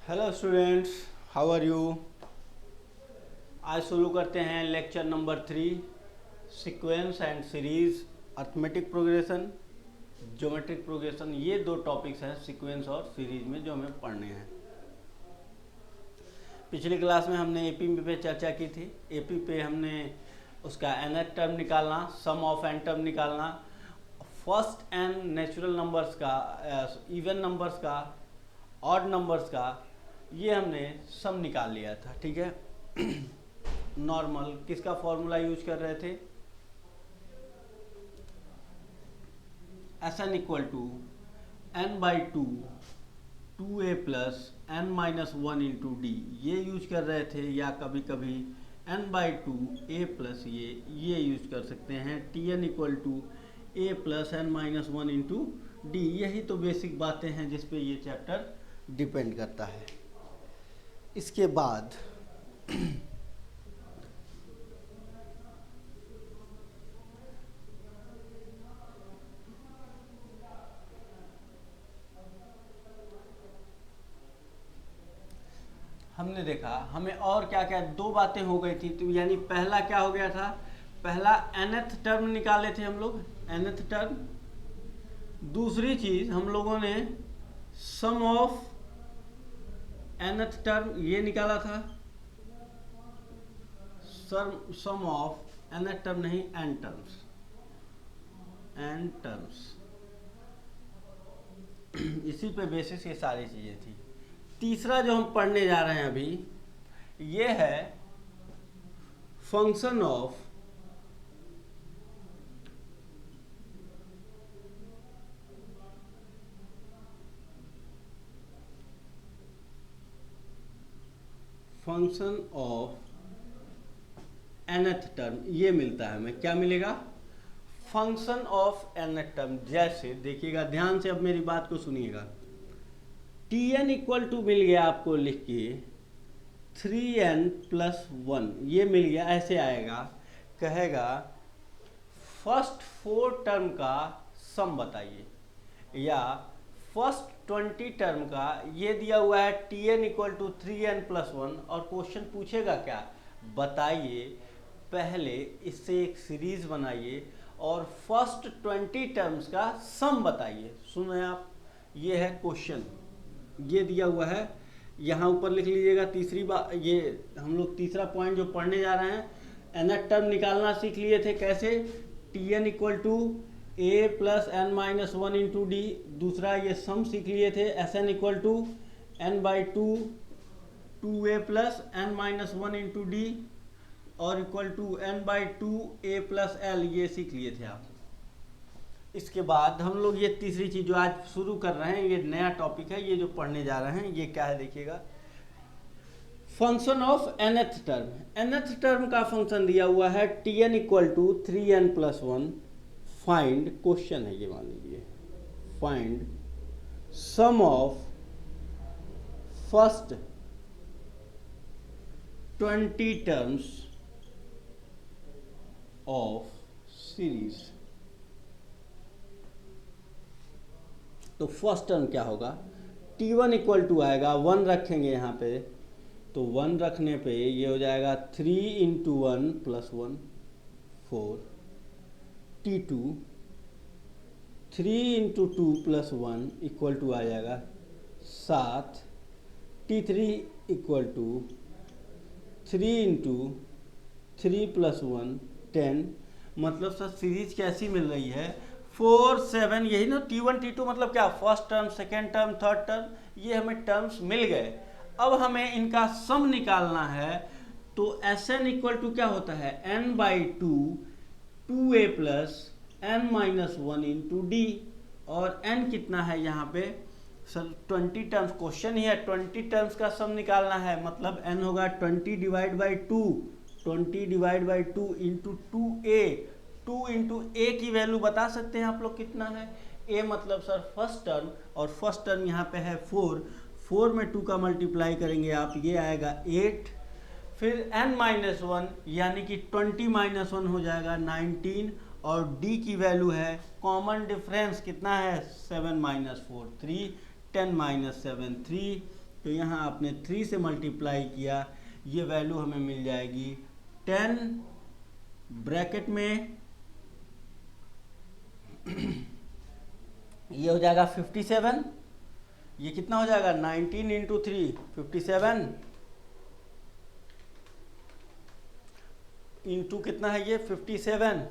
Hello students, how are you. आज शुरू करते हैं lecture number 3, sequence and series, arithmetic progression, geometric progression. ये दो टॉपिक्स हैं सीक्वेंस और सीरीज में जो हमें पढ़ने हैं। पिछली क्लास में हमने एपी पे चर्चा की थी। एपी पे हमने उसका nth टर्म निकालना, सम ऑफ n टर्म निकालना, फर्स्ट n नेचुरल नंबर्स का, इवन नंबर्स का, ऑड नंबर्स का, ये हमने सम निकाल लिया था। ठीक है। नॉर्मल किसका फॉर्मूला यूज कर रहे थे? Sn equal to n/2 2a plus n-1 into D, ये यूज कर रहे थे। या कभी कभी n/2 a प्लस ये यूज कर सकते हैं। Tn equal to a plus n-1 into D. यही तो बेसिक बातें हैं जिस पे ये चैप्टर डिपेंड करता है। इसके बाद हमने देखा हमें और क्या क्या दो बातें हो गई थी। तो यानी पहला क्या हो गया था? पहला nth टर्म निकाले थे हम लोग, nth टर्म। दूसरी चीज हम लोगों ने सम ऑफ nth टर्म ये निकाला था। सम ऑफ nth टर्म नहीं, n टर्म्स, n टर्म्स। इसी पे बेसिस ये सारी चीजें थी। तीसरा जो हम पढ़ने जा रहे हैं अभी, ये है फंक्शन ऑफ nth टर्म। ये मिलता है हमें, क्या मिलेगा? Function of nth term. जैसे देखिएगा ध्यान से, अब मेरी बात को सुनिएगा। Tn इक्वल टू मिल गया आपको लिख के 3n प्लस 1, ये मिल गया। ऐसे आएगा, कहेगा फर्स्ट 4 टर्म का सम बताइए, या फर्स्ट 20 टर्म का। ये दिया हुआ है Tn equal to 3n plus 1, और क्वेश्चन पूछेगा क्या? बताइए पहले इससे एक सीरीज बनाइए और फर्स्ट 20 टर्म्स का सम बताइए। सुने आप, ये है क्वेश्चन, ये दिया हुआ है। यहाँ ऊपर लिख लीजिएगा। तीसरी बात, ये हम लोग तीसरा पॉइंट जो पढ़ने जा रहे हैं, nth टर्म निकालना सीख लिए थे। कैसे? Tn equal to a plus n-1 into D. दूसरा ये सम सीख लिए थे, Sn equal to n/2 2a plus n-1 into D, और equal to n/2 a plus l, ये सीख लिए थे आप। इसके बाद हम लोग ये तीसरी चीज जो आज शुरू कर रहे हैं, ये नया टॉपिक है। ये जो पढ़ने जा रहे हैं ये क्या है देखिएगा, function of nth term. nth term का फंक्शन दिया हुआ है Tn equal to 3n plus 1। Find, question है ये, मान लीजिए, find sum of first 20 terms of series. तो फर्स्ट टर्म क्या होगा? T1 इक्वल टू आएगा, 1 रखेंगे यहाँ पे, तो 1 रखने पे ये हो जाएगा 3 into 1 plus 1 4। T2 3 into 2 plus 1 equal to आ जाएगा 7। T3 equal to 3 into 3 plus 1 10। मतलब सर सीरीज कैसी मिल रही है? 4 7, यही ना। T1 T2 मतलब क्या? First term, second term, third term, ये हमें टर्म्स मिल गए। अब हमें इनका सम निकालना है। तो Sn इक्वल टू क्या होता है? n/2 2a plus n-1 into D. और n कितना है यहाँ पे? सर 20 टर्म्स, क्वेश्चन ही है 20 टर्म्स का सम निकालना है। मतलब n होगा 20 divide by 2, 20 divide by 2 into 2a। 2 into A की वैल्यू बता सकते हैं आप लोग कितना है? a मतलब सर फर्स्ट टर्म, और फर्स्ट टर्म यहाँ पे है 4। 4 में 2 का मल्टीप्लाई करेंगे आप, ये आएगा 8। फिर n-1 यानी कि 20 - 1 हो जाएगा 19, और d की वैल्यू है, कॉमन डिफरेंस कितना है? 7 - 4 3, 10 - 7 3, तो यहाँ आपने 3 से मल्टीप्लाई किया, ये वैल्यू हमें मिल जाएगी 10 ब्रैकेट में ये हो जाएगा 57, ये कितना हो जाएगा 19 इंटू 3 57 इंटू कितना है ये 57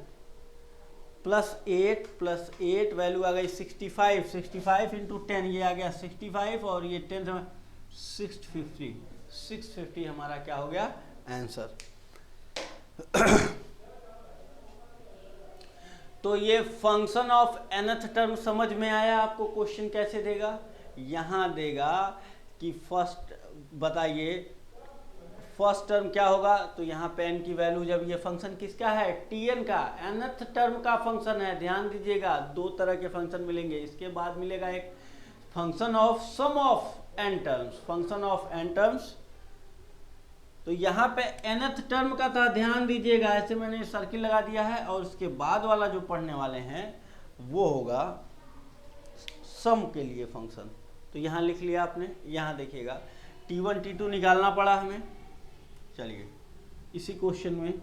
+8 वैल्यू आ गई 65 इंटू 10 ये आ गया 65 और ये 10 650 हमारा क्या हो गया आंसर। तो ये फंक्शन ऑफ nth टर्म समझ में आया आपको? क्वेश्चन कैसे देगा? यहां देगा कि फर्स्ट बताइए फर्स्ट टर्म क्या होगा, तो यहाँ पे n की वैल्यू, जब ये फंक्शन किसका है tn का, nth टर्म का फंक्शन है, ध्यान दीजिएगा दो तरह के फंक्शन मिलेंगे, इसके बाद मिलेगा एक function of sum of n terms, function of n terms. तो यहाँ पे nth टर्म का था, ध्यान दीजिएगा ऐसे मैंने सर्किल लगा दिया है, और उसके बाद वाला जो पढ़ने वाले हैं वो होगा सम के लिए फंक्शन। तो यहाँ लिख लिया आपने, यहाँ देखिएगा t1 t2 निकालना पड़ा हमें। चलिए इसी क्वेश्चन में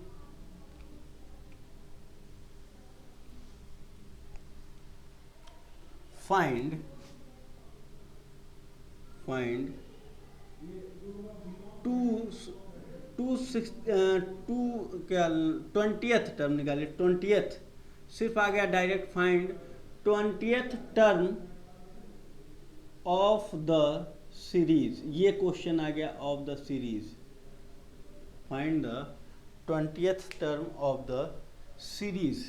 फाइंड क्या 20th टर्म निकालिए, 20th सिर्फ आ गया direct find 20th term of the series, ये क्वेश्चन आ गया of the series, find the 20th term of the series.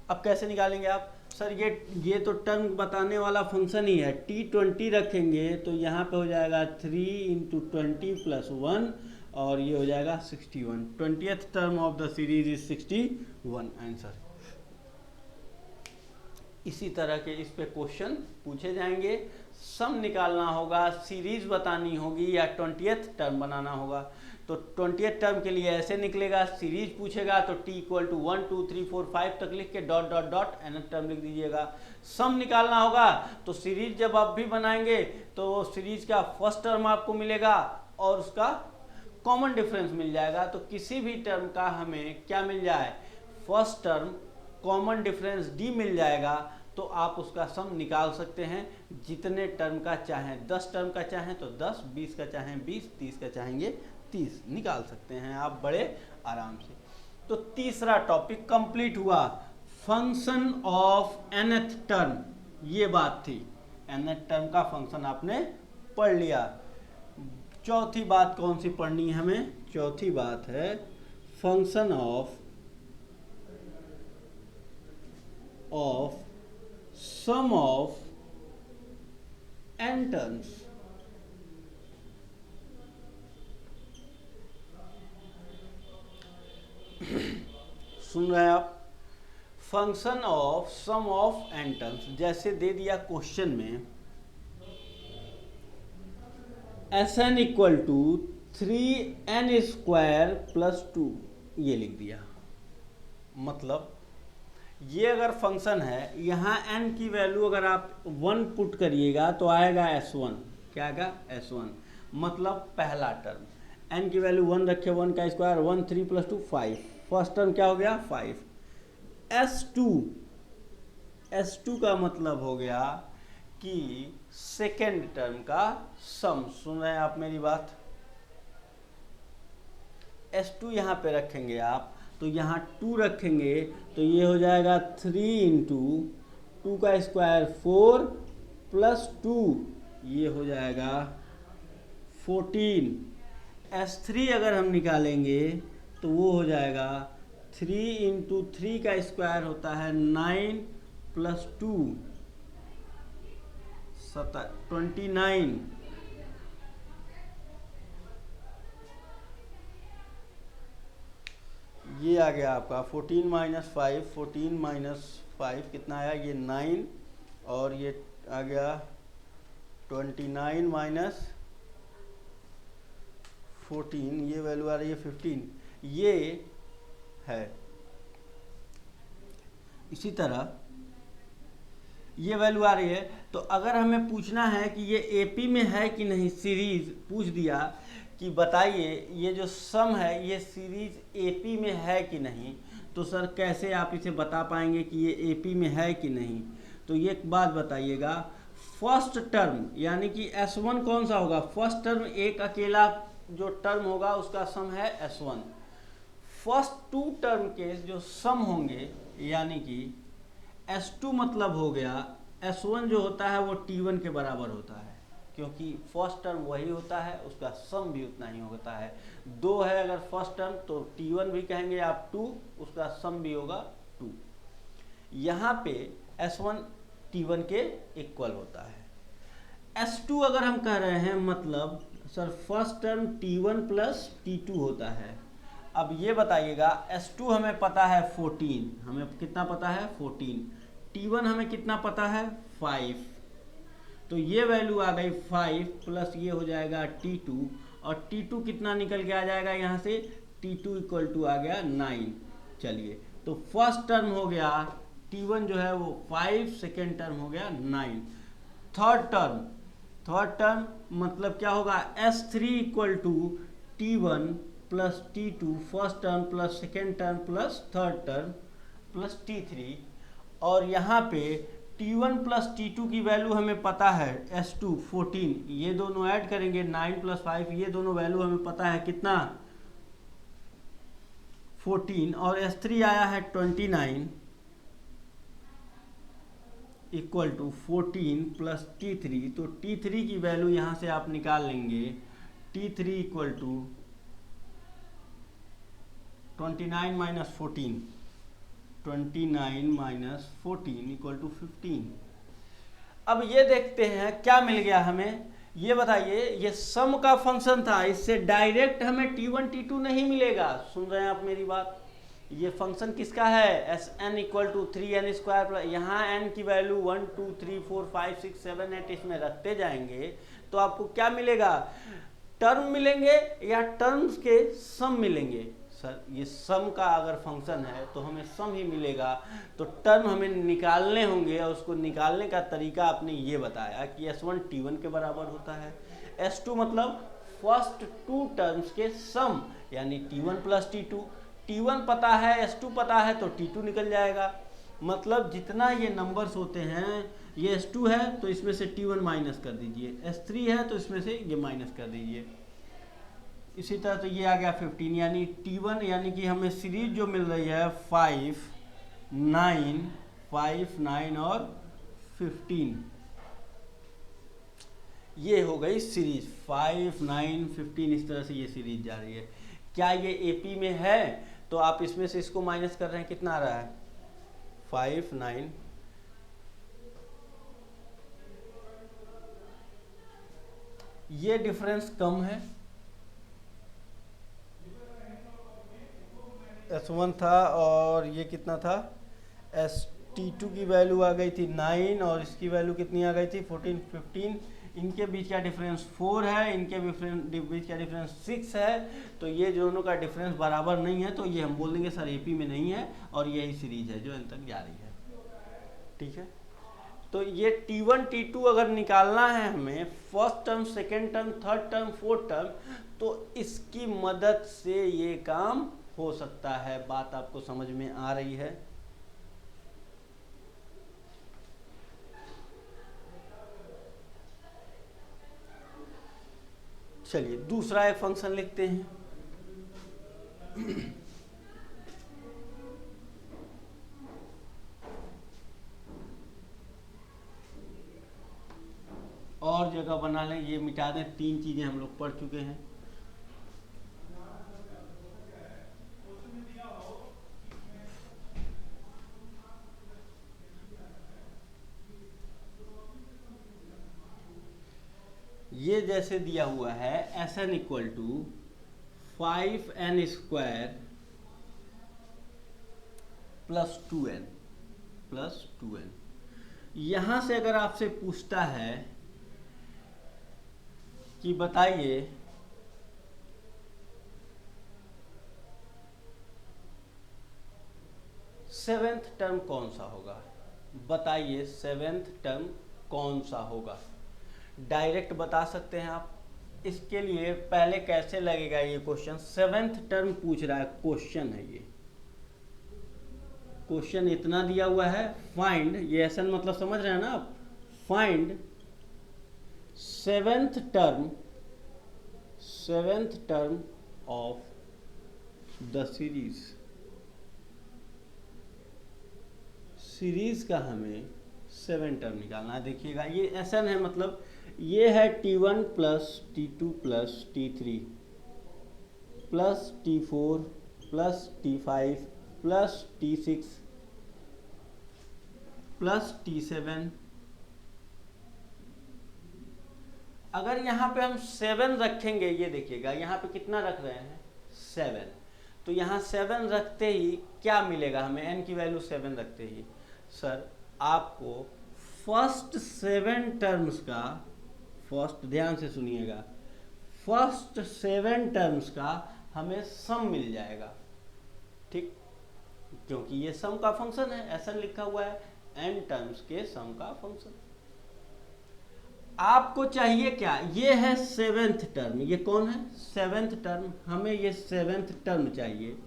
अब कैसे निकालेंगे आप? सर ये तो टर्म बताने वाला फंक्शन ही है, t20 रखेंगे तो यहाँ पे हो जाएगा 3 इंटू 20 प्लस 1 और ये हो जाएगा 61। 20th term of the series is 61 answer. इसी तरह के इस पे क्वेश्चन पूछे जाएंगे, सम निकालना होगा, सीरीज बतानी होगी या 20th टर्म बनाना होगा। तो 20th टर्म के लिए ऐसे निकलेगा, सीरीज पूछेगा तो t इक्वल टू 1 2 3 4 5 तक लिख के dot dot dot nth term लिख दीजिएगा। सम निकालना होगा तो सीरीज जब आप भी बनाएंगे तो सीरीज का फर्स्ट टर्म आपको मिलेगा और उसका कॉमन डिफरेंस मिल जाएगा। तो किसी भी टर्म का हमें क्या मिल जाए, first term common difference d मिल जाएगा, तो आप उसका सम निकाल सकते हैं। जितने टर्म का चाहें, 10 टर्म का चाहें तो 10, 20 का चाहें 20, 30 का चाहेंगे 30 निकाल सकते हैं आप बड़े आराम से। तो तीसरा टॉपिक कंप्लीट हुआ, फंक्शन ऑफ nth टर्म, ये बात थी। nth टर्म का फंक्शन आपने पढ़ लिया। चौथी बात कौन सी पढ़नी है हमें? चौथी बात है function of sum of n terms. सुन रहे हैं आप? Function of sum of n terms, जैसे दे दिया क्वेश्चन में Sn equal to 3n square plus 2, ये लिख दिया। मतलब ये अगर फंक्शन है, यहाँ n की वैल्यू अगर आप 1 पुट करिएगा तो आएगा s1, क्या आएगा s1, मतलब पहला टर्म। n की वैल्यू 1 रखे, 1 का स्क्वायर 1, 3 प्लस 2 5, फर्स्ट टर्म क्या हो गया 5। s2 का मतलब हो गया कि सेकेंड टर्म का सम। सुन रहे हैं आप मेरी बात? s2 यहाँ पे रखेंगे आप, तो यहाँ 2 रखेंगे तो ये हो जाएगा 3 इंटू 2 का स्क्वायर 4 प्लस 2, ये हो जाएगा 14। s3 अगर हम निकालेंगे तो वो हो जाएगा 3 इंटू 3 का स्क्वायर होता है 9 प्लस 2 29। ये आ गया आपका 14 माइनस 5, 14 माइनस 5 कितना आया, ये 9, और ये आ गया 29 माइनस 14, ये वैल्यू आ रही है 15, ये है। इसी तरह ये वैल्यू आ रही है। तो अगर हमें पूछना है कि ये एपी में है कि नहीं, सीरीज पूछ दिया कि बताइए ये जो सम है ये सीरीज एपी में है कि नहीं, तो सर कैसे आप इसे बता पाएंगे कि ये एपी में है कि नहीं। तो ये एक बात बताइएगा, फर्स्ट टर्म यानी कि S1 कौन सा होगा, फर्स्ट टर्म एक अकेला जो टर्म होगा उसका सम है S1। फर्स्ट टू टर्म के जो सम होंगे यानी कि S2 मतलब हो गया S1 जो होता है वो T1 के बराबर होता है, क्योंकि फर्स्ट टर्म वही होता है उसका सम भी उतना ही होता है। 2 है अगर फर्स्ट टर्म तो T1 भी कहेंगे आप 2, उसका सम भी होगा 2। यहाँ पे S1 T1 के इक्वल होता है। S2 अगर हम कह रहे हैं मतलब sir first term T1 plus T2 होता है। अब ये बताइएगा S2 हमें पता है 14, हमें कितना पता है 14, T1 हमें कितना पता है 5, तो ये वैल्यू आ गई 5 प्लस ये हो जाएगा T2, और T2 कितना निकल के आ जाएगा यहाँ से, T2 इक्वल टू आ गया 9। चलिए तो फर्स्ट टर्म हो गया T1 जो है वो 5, सेकेंड टर्म हो गया 9। थर्ड टर्म मतलब क्या होगा, S3 equal to T1 plus T2, first term plus second term plus third term plus T3, और यहाँ पे T1 प्लस T2 की वैल्यू हमें पता है S2 14, ये दोनों ऐड करेंगे 9 प्लस 5, ये दोनों वैल्यू हमें पता है कितना 14, और S3 आया है 29 इक्वल टू 14 प्लस T3, तो T3 की वैल्यू यहाँ से आप निकाल लेंगे, T3 equal to 29 minus 14, 29 minus 14 equal to 15। अब ये देखते हैं क्या मिल गया हमें, ये बताइए, ये सम का फंक्शन था, इससे डायरेक्ट हमें T1 T2 नहीं मिलेगा। सुन रहे हैं आप मेरी बात, ये फंक्शन किसका है, Sn equal to 3n square plus, यहाँ n की वैल्यू 1 2 3 4 5 6 7 8 इसमें रखते जाएंगे तो आपको क्या मिलेगा, टर्म मिलेंगे या टर्म्स के सम मिलेंगे। सर ये सम का अगर फंक्शन है तो हमें सम ही मिलेगा, तो टर्म हमें निकालने होंगे, और उसको निकालने का तरीका आपने ये बताया कि S1 T1 के बराबर होता है, S2 मतलब फर्स्ट टू टर्म्स के सम यानी T1 प्लस T2, T1 पता है S2 पता है तो T2 निकल जाएगा। मतलब जितना ये नंबर्स होते हैं, ये S2 है तो इसमें से T1 माइनस कर दीजिए, S3 है तो इसमें से ये माइनस कर दीजिए, इसी तरह तो ये आ गया 15, यानी T1 यानी कि हमें सीरीज जो मिल रही है 5 9 और 15, ये हो गई सीरीज 5 9 15, इस तरह से ये सीरीज जा रही है। क्या ये AP में है, तो आप इसमें से इसको माइनस कर रहे हैं, कितना आ रहा है 5 9, ये डिफरेंस कम है, S1 था और ये कितना था, T2 की वैल्यू आ गई थी 9 और इसकी वैल्यू कितनी आ गई थी 14 15, इनके बीच का डिफरेंस 4 है, इनके बीच का डिफरेंस 6 है, तो ये दोनों का डिफरेंस बराबर नहीं है, तो ये हम बोल देंगे सर AP में नहीं है, और यही सीरीज है जो अंत तक जा रही है। ठीक है, तो ये T1 T2 अगर निकालना है हमें, first term second term third term fourth term, तो इसकी मदद से ये काम हो सकता है। बात आपको समझ में आ रही है। चलिए दूसरा एक फंक्शन लिखते हैं। और जगह बना लें, ये मिटा दें, 3 चीजें हम लोग पढ़ चुके हैं। ये जैसे दिया हुआ है Sn equal to 5n square plus 2n, यहां से अगर आपसे पूछता है कि बताइए सेवेंथ टर्म कौन सा होगा, बताइए सेवेंथ टर्म कौन सा होगा। डायरेक्ट बता सकते हैं आप। इसके लिए पहले कैसे लगेगा ये क्वेश्चन, सेवेंथ टर्म पूछ रहा है, क्वेश्चन है ये, क्वेश्चन इतना दिया हुआ है, फाइंड, ये ऐसा मतलब समझ रहे हैं ना आप, find seventh term of the series का हमें 7 टर्म निकालना है। देखिएगा ये एसन है, मतलब ये है T1 plus T2 plus T3 plus T4 plus T5 plus T6 plus T7। अगर यहाँ पे हम 7 रखेंगे, ये देखिएगा यहाँ पे कितना रख रहे हैं 7, तो यहाँ 7 रखते ही क्या मिलेगा हमें, n की वैल्यू 7 रखते ही सर आपको फर्स्ट 7 टर्म्स का, फर्स्ट ध्यान से सुनिएगा, फर्स्ट 7 टर्म्स का हमें सम मिल जाएगा, ठीक, क्योंकि ये सम का फंक्शन है, ऐसा लिखा हुआ है n टर्म्स के सम का फंक्शन। आपको चाहिए क्या, ये है 7th टर्म, ये कौन है 7th टर्म, हमें ये 7th टर्म चाहिए।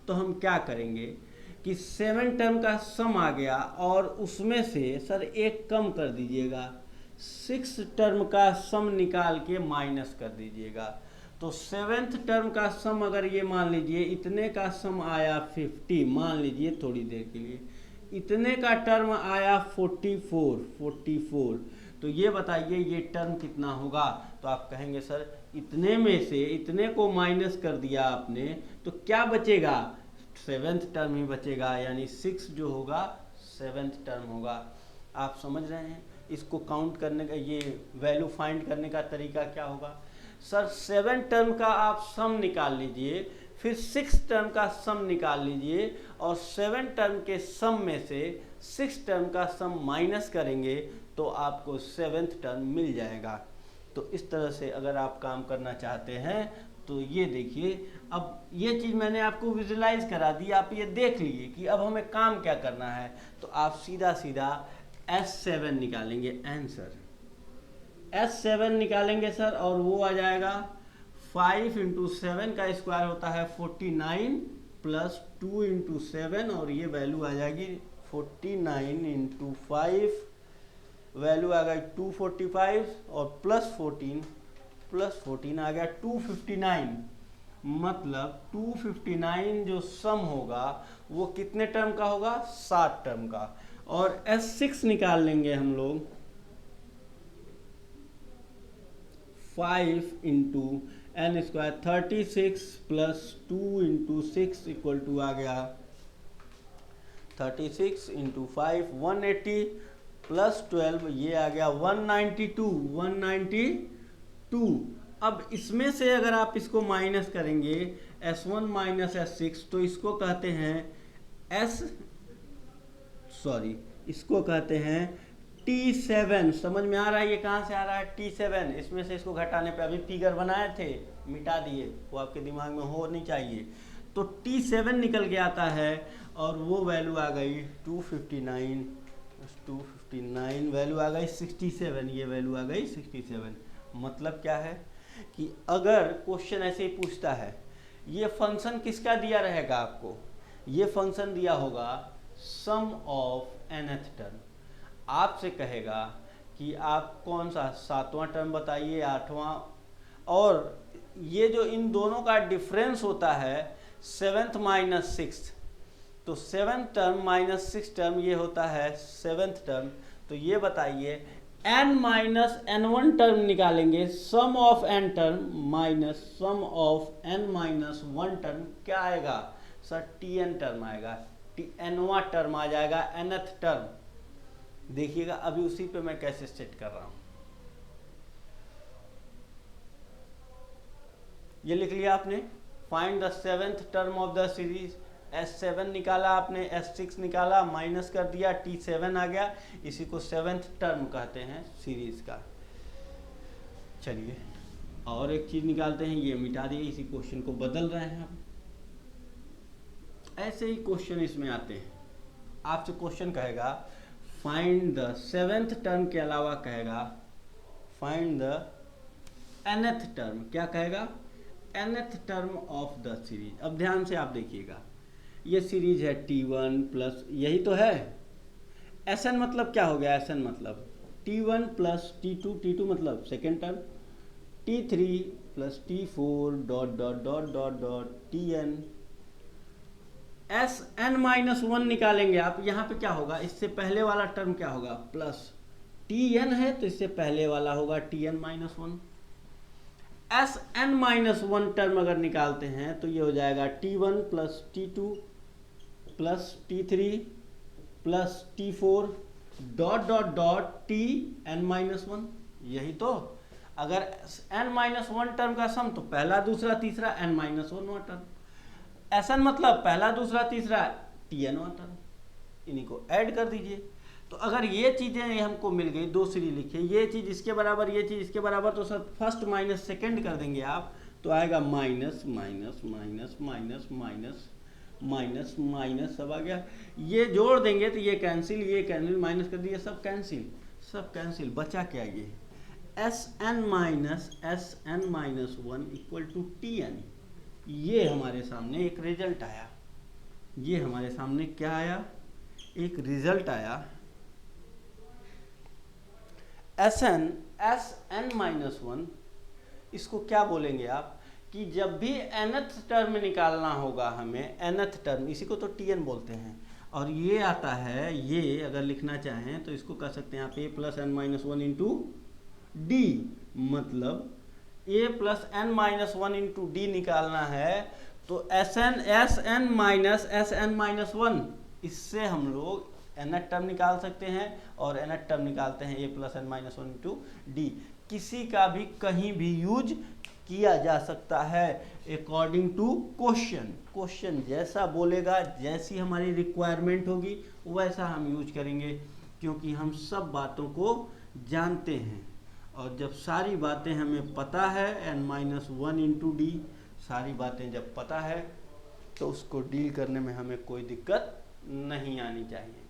तो हम क्या करेंगे कि 7 टर्म का सम आ गया और उसमें से सर एक कम कर दीजिएगा, 6 टर्म का सम निकाल के माइनस कर दीजिएगा। तो 7th टर्म का सम अगर ये मान लीजिए इतने का सम आया 50, मान लीजिए थोड़ी देर के लिए, इतने का टर्म आया 44, तो ये बताइए ये टर्म कितना होगा। तो आप कहेंगे सर इतने में से इतने को माइनस कर दिया आपने, तो क्या बचेगा, 7th टर्म ही बचेगा, यानी 6 जो होगा 7th टर्म होगा। आप समझ रहे हैं, इसको काउंट करने का, ये वैल्यू फाइंड करने का तरीका क्या होगा सर, 7 टर्म का आप सम निकाल लीजिए, फिर 6 टर्म का सम निकाल लीजिए और 7 टर्म के सम में से 6 टर्म का सम माइनस करेंगे तो आपको 7th टर्म मिल जाएगा। तो इस तरह से अगर आप काम करना चाहते हैं तो ये देखिए, अब ये चीज़ मैंने आपको विजुलाइज करा दी, आप ये देख लीजिए कि अब हमें काम क्या करना है। तो आप सीधा S7 निकालेंगे, आंसर S7 निकालेंगे सर, और वो आ जाएगा 5 × 7 का स्क्वायर होता है 49 प्लस 2 × 7, और ये वैल्यू आ जाएगी 49 × 5, वैल्यू आ गई 245 और प्लस 14 आ गया 259, मतलब 259 जो सम होगा वो कितने टर्म का होगा, 7 टर्म का। और S6 निकाल लेंगे हम लोग, 5 × n square 36 plus 2 × 6 equal to आ गया 36 × 5 180 प्लस 12, ये आ गया 192। अब इसमें से अगर आप इसको माइनस करेंगे S1 माइनस S6, तो इसको कहते हैं इसको कहते हैं T7। समझ में आ रहा है ये कहाँ से आ रहा है T7, इसमें से इसको घटाने पे अभी फिगर बनाए थे, मिटा दिए, वो आपके दिमाग में होनी चाहिए। तो T7 निकल के आता है और वो वैल्यू आ गई 259, वैल्यू आ गई 67, ये वैल्यू आ गई 67। मतलब क्या है कि अगर क्वेश्चन ऐसे ही पूछता है, ये फंक्शन किसका दिया रहेगा आपको, ये फंक्शन दिया होगा सम ऑफ nth टर्म। आपसे कहेगा कि आप कौन सा 7वां टर्म बताइए, 8वां, और ये जो इन दोनों का डिफरेंस होता है 7th माइनस 6th, तो 7th टर्म माइनस 6 टर्म ये होता है 7th टर्म। तो ये बताइए n माइनस n1 टर्म निकालेंगे, sum of n term minus sum of n minus 1 term क्या आएगा सर, tn टर्म आएगा, nवां टर्म आ जाएगा, nth टर्म। देखिएगा अभी उसी पे मैं कैसे सेट कर रहा हूं, ये लिख लिया आपने, find the 7th term of the series, S7 निकाला आपने, S6 निकाला, माइनस कर दिया, T7 आ गया, इसी को 7th टर्म कहते हैं सीरीज का। चलिए और एक चीज निकालते हैं, ये मिटा दिए, इसी क्वेश्चन को बदल रहे हैं हम। ऐसे ही क्वेश्चन इसमें आते हैं, आपसे क्वेश्चन कहेगा फाइंड द सेवेंथ टर्म के अलावा कहेगा फाइंड द nth टर्म, क्या कहेगा, nth term of the series. अब ध्यान से आप देखिएगा, ये सीरीज है T1 प्लस, यही तो है Sn, मतलब क्या हो गया, Sn मतलब T1 प्लस T2, T2 मतलब second term, T3 plus T4 dot dot dot dot dot Tn। Sn-1 निकालेंगे आप, यहाँ पे क्या होगा, इससे पहले वाला टर्म क्या होगा, प्लस Tn है तो इससे पहले वाला होगा Tn-1। Sn-1 टर्म अगर निकालते हैं तो ये हो जाएगा T1 plus T2 plus T3 plus T4 dot dot dot Tn-1। यही तो, अगर n-1 टर्म का सम तो पहला दूसरा तीसरा n-1 टर्म, Sn मतलब पहला दूसरा तीसरा Tn टर्म, इन्हीं को ऐड कर दीजिए। तो अगर ये चीज़ें हमको मिल गई, दो सीरीज लिखिए, ये चीज़ इसके बराबर, ये चीज़ इसके बराबर, तो सर फर्स्ट माइनस सेकंड कर देंगे आप, तो आएगा minus minus minus minus minus minus minus, सब आ गया। ये जोड़ देंगे तो ये कैंसिल, ये कैंसिल, माइनस कर दिए, सब कैंसिल, सब कैंसिल, बचा क्या, ये Sn-1 इक्वल टू Tn। ये हमारे सामने एक रिजल्ट आया, ये हमारे सामने क्या आया, एक रिजल्ट आया। Sn-1 इसको क्या बोलेंगे आप, कि जब भी nth टर्म निकालना होगा हमें, nth टर्म, इसी को तो Tn बोलते हैं, और ये आता है, ये अगर लिखना चाहें तो इसको कह सकते हैं आप a plus n-1 into D, मतलब a plus n-1 into D निकालना है तो Sn-1, इससे हम लोग nth टर्म निकाल सकते हैं, और nth टर्म निकालते हैं a plus n-1 into D. किसी का भी कहीं भी यूज किया जा सकता है अकॉर्डिंग टू क्वेश्चन, क्वेश्चन जैसा बोलेगा, जैसी हमारी रिक्वायरमेंट होगी वैसा हम यूज करेंगे, क्योंकि हम सब बातों को जानते हैं, और जब सारी बातें हमें पता है n-1 इंटू डी, सारी बातें जब पता है तो उसको डील करने में हमें कोई दिक्कत नहीं आनी चाहिए।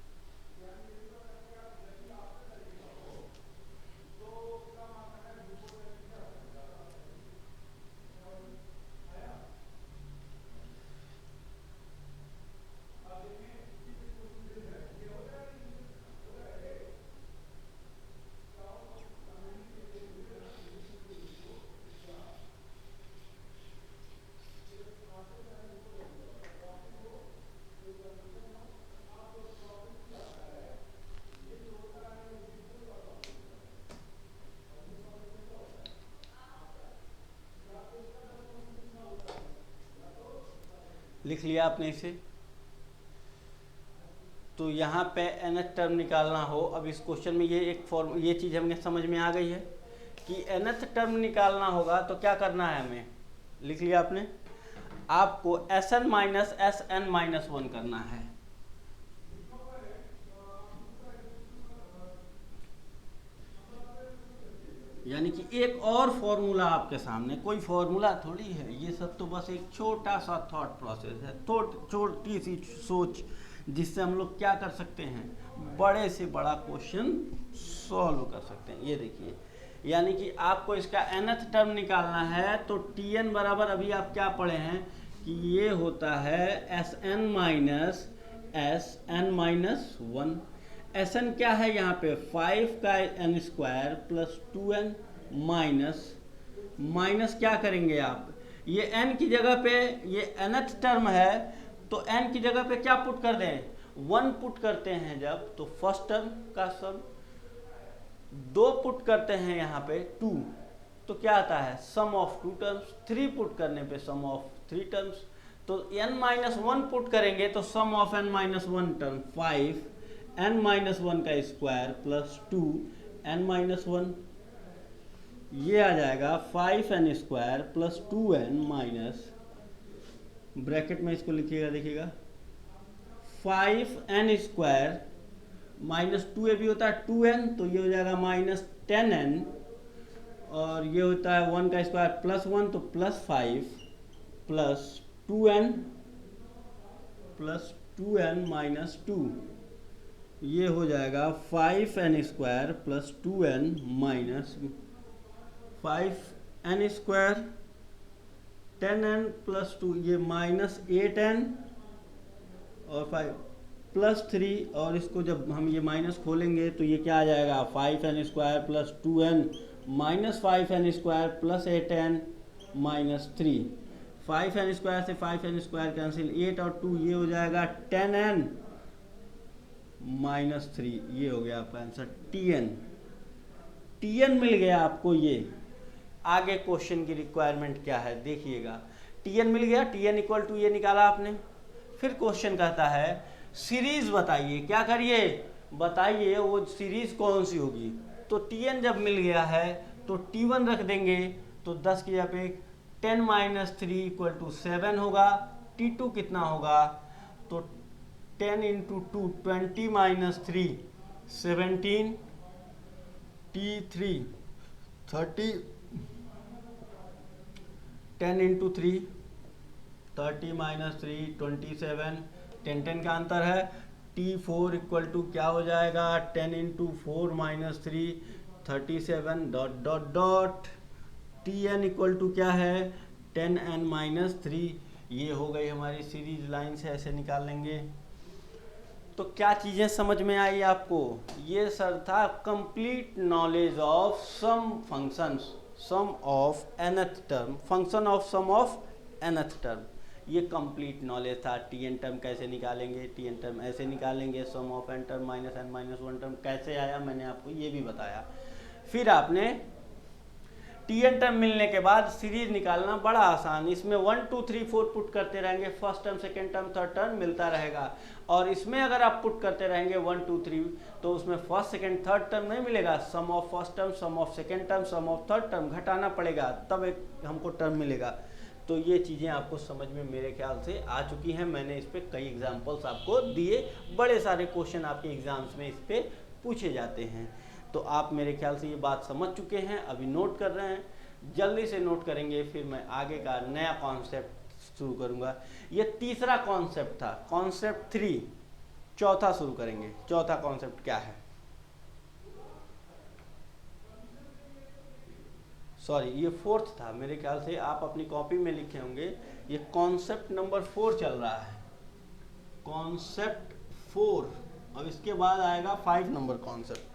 लिख लिया आपने इसे, तो यहाँ पे nth टर्म निकालना हो, अब इस क्वेश्चन में ये एक फॉर्म, ये चीज़ हमें समझ में आ गई है कि nth टर्म निकालना होगा तो क्या करना है हमें, लिख लिया आपने, आपको Sn माइनस Sn-1 करना है। यानी कि एक और फॉर्मूला आपके सामने, कोई फॉर्मूला थोड़ी है, ये सब तो बस एक छोटा सा थॉट प्रोसेस है, छोटी सी सोच, जिससे हम लोग क्या कर सकते हैं, बड़े से बड़ा क्वेश्चन सॉल्व कर सकते हैं। ये देखिए, यानी कि आपको इसका nth टर्म निकालना है तो Tn बराबर, अभी आप क्या पढ़े हैं कि ये होता है Sn माइनस Sn-1। Sn क्या है यहाँ पे, 5 का n square plus 2n minus क्या करेंगे आप, ये n की जगह पे, ये nth टर्म है तो n की जगह पे क्या पुट कर दें, 1 पुट करते हैं जब, तो फर्स्ट टर्म का सम, 2 पुट करते हैं यहाँ पे 2, तो क्या आता है सम ऑफ 2 टर्म्स, 3 पुट करने पे सम ऑफ 3 टर्म्स, तो n-1 पुट करेंगे तो सम ऑफ n-1 टर्म 5, n-1 का स्क्वायर प्लस 2 n-1, ये आ जाएगा 5n square plus 2n minus, bracket में इसको लिखिएगा, देखिएगा 5n स्क्वायर माइनस 2a भी होता है 2n, तो ये हो जाएगा माइनस 10n, और ये होता है 1 का स्क्वायर प्लस 1 तो प्लस 5 प्लस 2n माइनस 2, ये हो जाएगा 5n² plus 2n minus 5n² 10n plus 2, ये माइनस 8n और 5 प्लस 3, और इसको जब हम ये माइनस खोलेंगे तो ये क्या आ जाएगा 5n² plus 2n minus 5n² plus 8n minus 3। 5n² से 5n² कैंसिल, 8 और 2 ये हो जाएगा 10n माइनस 3, ये हो गया आपका आंसर tn। tn मिल गया आपको। ये आगे क्वेश्चन की रिक्वायरमेंट क्या है देखिएगा, tn मिल गया, tn इक्वल टू ये निकाला आपने। फिर क्वेश्चन कहता है सीरीज बताइए, क्या करिए बताइए वो सीरीज कौन सी होगी। तो tn जब मिल गया है तो t1 रख देंगे, तो 10 की जगह 10 माइनस 3 इक्वल टू 7 होगा। t2 कितना होगा, तो 10 into 2 20 minus 3 17, t3 30, 10 into 3 30 minus 3 27, 10 का अंतर है। t4 इक्वल टू क्या हो जाएगा 10 into 4 minus 3 37 dot dot dot. tn equal to क्या है 10n माइनस 3। ये हो गई हमारी सीरीज लाइन से ऐसे निकाल लेंगे। तो क्या चीज़ें समझ में आई आपको। ये सर था complete knowledge of sum functions, sum of nth term, function of sum of nth term. ये कंप्लीट नॉलेज था। tn टर्म कैसे निकालेंगे, tn टर्म ऐसे निकालेंगे, sum of n term minus n minus 1 term कैसे आया मैंने आपको ये भी बताया। फिर आपने tn टर्म मिलने के बाद सीरीज निकालना बड़ा आसान, इसमें 1 2 3 4 पुट करते रहेंगे, first term second term third term मिलता रहेगा। और इसमें अगर आप पुट करते रहेंगे 1 2 3 तो उसमें फर्स्ट सेकेंड थर्ड टर्म नहीं मिलेगा, sum of first term, sum of second term, sum of third term घटाना पड़ेगा, तब एक हमको टर्म मिलेगा। तो ये चीज़ें आपको समझ में मेरे ख्याल से आ चुकी हैं। मैंने इस पर कई एग्जाम्पल्स आपको दिए, बड़े सारे क्वेश्चन आपके एग्जाम्स में इस पर पूछे जाते हैं। तो आप मेरे ख्याल से ये बात समझ चुके हैं, अभी नोट कर रहे हैं, जल्दी से नोट करेंगे, फिर मैं आगे का नया कॉन्सेप्ट शुरू करूंगा। ये तीसरा कॉन्सेप्ट था, कॉन्सेप्ट 3। चौथा शुरू करेंगे। चौथा कॉन्सेप्ट क्या है, सॉरी ये फोर्थ था मेरे ख्याल से, आप अपनी कॉपी में लिखे होंगे। ये कॉन्सेप्ट नंबर 4 चल रहा है, कॉन्सेप्ट 4। अब इसके बाद आएगा 5 नंबर कॉन्सेप्ट।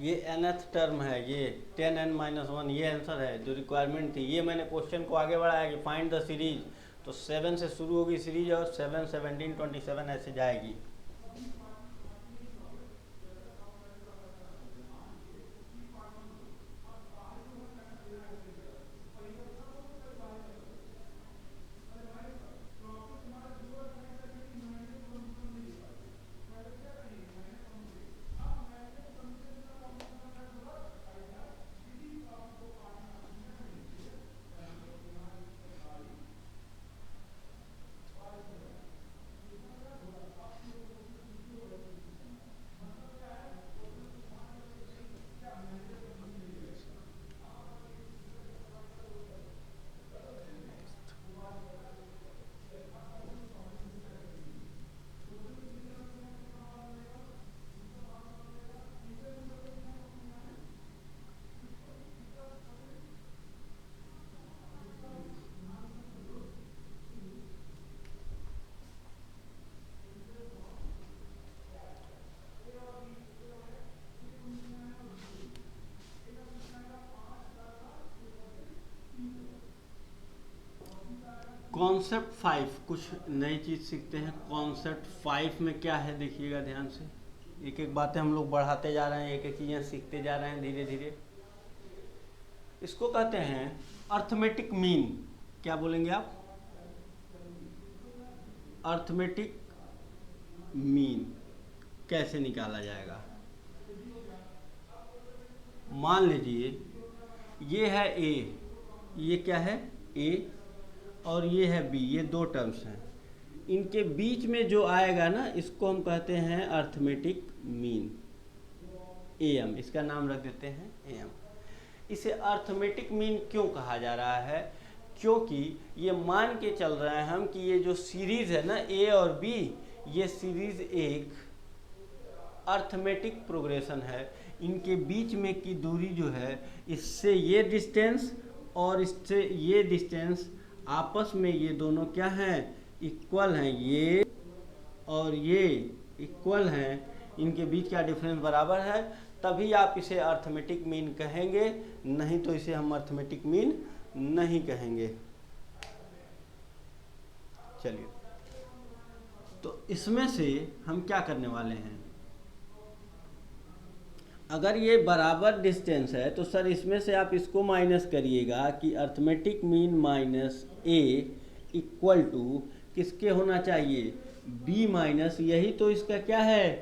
ये nth टर्म है, ये 10n माइनस 1, ये आंसर है जो रिक्वायरमेंट थी। ये मैंने क्वेश्चन को आगे बढ़ाया कि फाइंड द सीरीज, तो 7 से शुरू होगी सीरीज और 7 17 27 ऐसे जाएगी। कॉन्सेप्ट 5 कुछ नई चीज़ सीखते हैं। कॉन्सेप्ट 5 में क्या है देखिएगा ध्यान से, एक एक बातें हम लोग बढ़ाते जा रहे हैं, एक एक चीज़ें सीखते जा रहे हैं धीरे धीरे। इसको कहते हैं अर्थमेटिक मीन। क्या बोलेंगे आप? अर्थमेटिक मीन कैसे निकाला जाएगा? मान लीजिए ये है ए, ये क्या है ए, और ये है बी, ये दो टर्म्स हैं। इनके बीच में जो आएगा ना, इसको हम कहते हैं अर्थमेटिक मीन, एम। इसका नाम रख देते हैं एम। इसे अर्थमेटिक मीन क्यों कहा जा रहा है? क्योंकि ये मान के चल रहे हैं हम कि ये जो सीरीज है ना ए और बी, ये सीरीज एक अर्थमेटिक प्रोग्रेशन है। इनके बीच में की दूरी जो है, इससे ये डिस्टेंस और इससे ये डिस्टेंस आपस में ये दोनों क्या हैं? इक्वल हैं। ये और ये इक्वल हैं, इनके बीच का डिफरेंस बराबर है, तभी आप इसे अर्थमेटिक मीन कहेंगे, नहीं तो इसे हम अर्थमेटिक मीन नहीं कहेंगे। चलिए, तो इसमें से हम क्या करने वाले हैं? अगर ये बराबर डिस्टेंस है तो सर इसमें से आप इसको माइनस करिएगा कि arithmetic mean minus A equal to किसके होना चाहिए? B minus. यही तो इसका क्या है?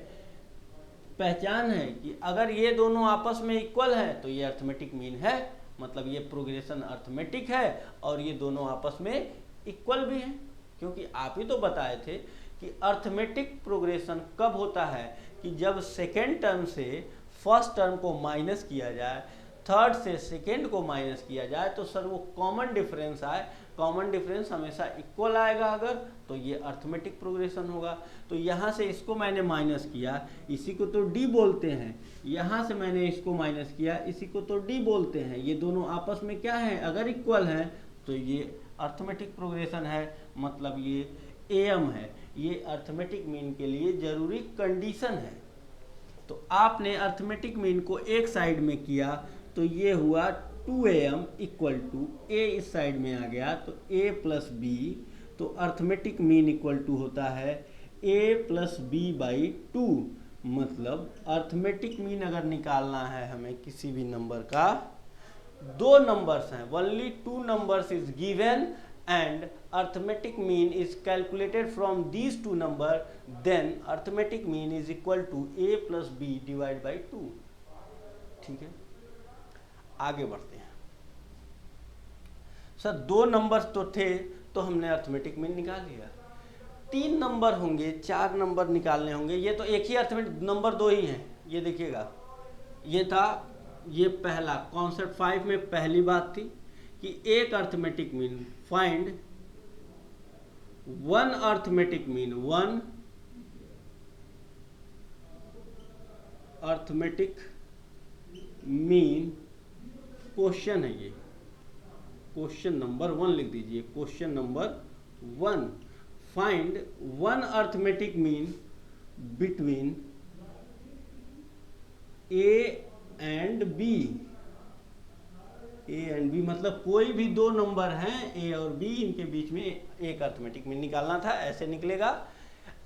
पहचान है कि अगर ये दोनों आपस में इक्वल है तो ये अर्थमेटिक मीन है, मतलब ये प्रोग्रेशन अर्थमेटिक है, और ये दोनों आपस में इक्वल भी हैं। क्योंकि आप ही तो बताए थे कि अर्थमेटिक प्रोग्रेशन कब होता है? कि जब सेकेंड टर्म से फर्स्ट टर्म को माइनस किया जाए, थर्ड से सेकेंड को माइनस किया जाए, तो सर वो कॉमन डिफरेंस आए। कॉमन डिफरेंस हमेशा इक्वल आएगा अगर, तो ये अर्थमेटिक प्रोग्रेशन होगा। तो यहाँ से इसको मैंने माइनस किया, इसी को तो डी बोलते हैं। यहाँ से मैंने इसको माइनस किया, इसी को तो डी बोलते हैं। ये दोनों आपस में क्या है? अगर इक्वल हैं तो ये अर्थमेटिक प्रोग्रेशन है, मतलब ये एम है। ये अर्थमेटिक मीन के लिए जरूरी कंडीशन है। तो आपने अर्थमेटिक मीन को एक साइड में किया तो ये हुआ 2am इक्वल टू ए, इस साइड में आ गया तो a प्लस बी। तो अर्थमेटिक मीन इक्वल टू होता है a प्लस बी बाई 2। मतलब अर्थमेटिक मीन अगर निकालना है हमें किसी भी नंबर का, दो नंबर्स हैं, only 2 numbers is given and arithmetic mean is calculated from these 2 number, then arithmetic mean is equal to a plus b divided by 2। ठीक है, आगे बढ़ते हैं। सर 2 नंबर्स तो थे तो हमने अर्थमेटिक मीन निकाल लिया। 3 नंबर होंगे, 4 नंबर निकालने होंगे। ये तो एक ही अर्थमेटिक नंबर 2 ही हैं। ये देखिएगा, ये था, ये पहला कॉन्सेप्ट 5 में पहली बात थी कि एक arithmetic mean, find one arithmetic mean, one arithmetic mean. Question है ये, क्वेश्चन नंबर 1 लिख दीजिए। Question number 1, find one arithmetic mean between A and B. A and B मतलब कोई भी 2 नंबर हैं ए और बी, इनके बीच में एक अर्थमेटिक मीन निकालना था। ऐसे निकलेगा,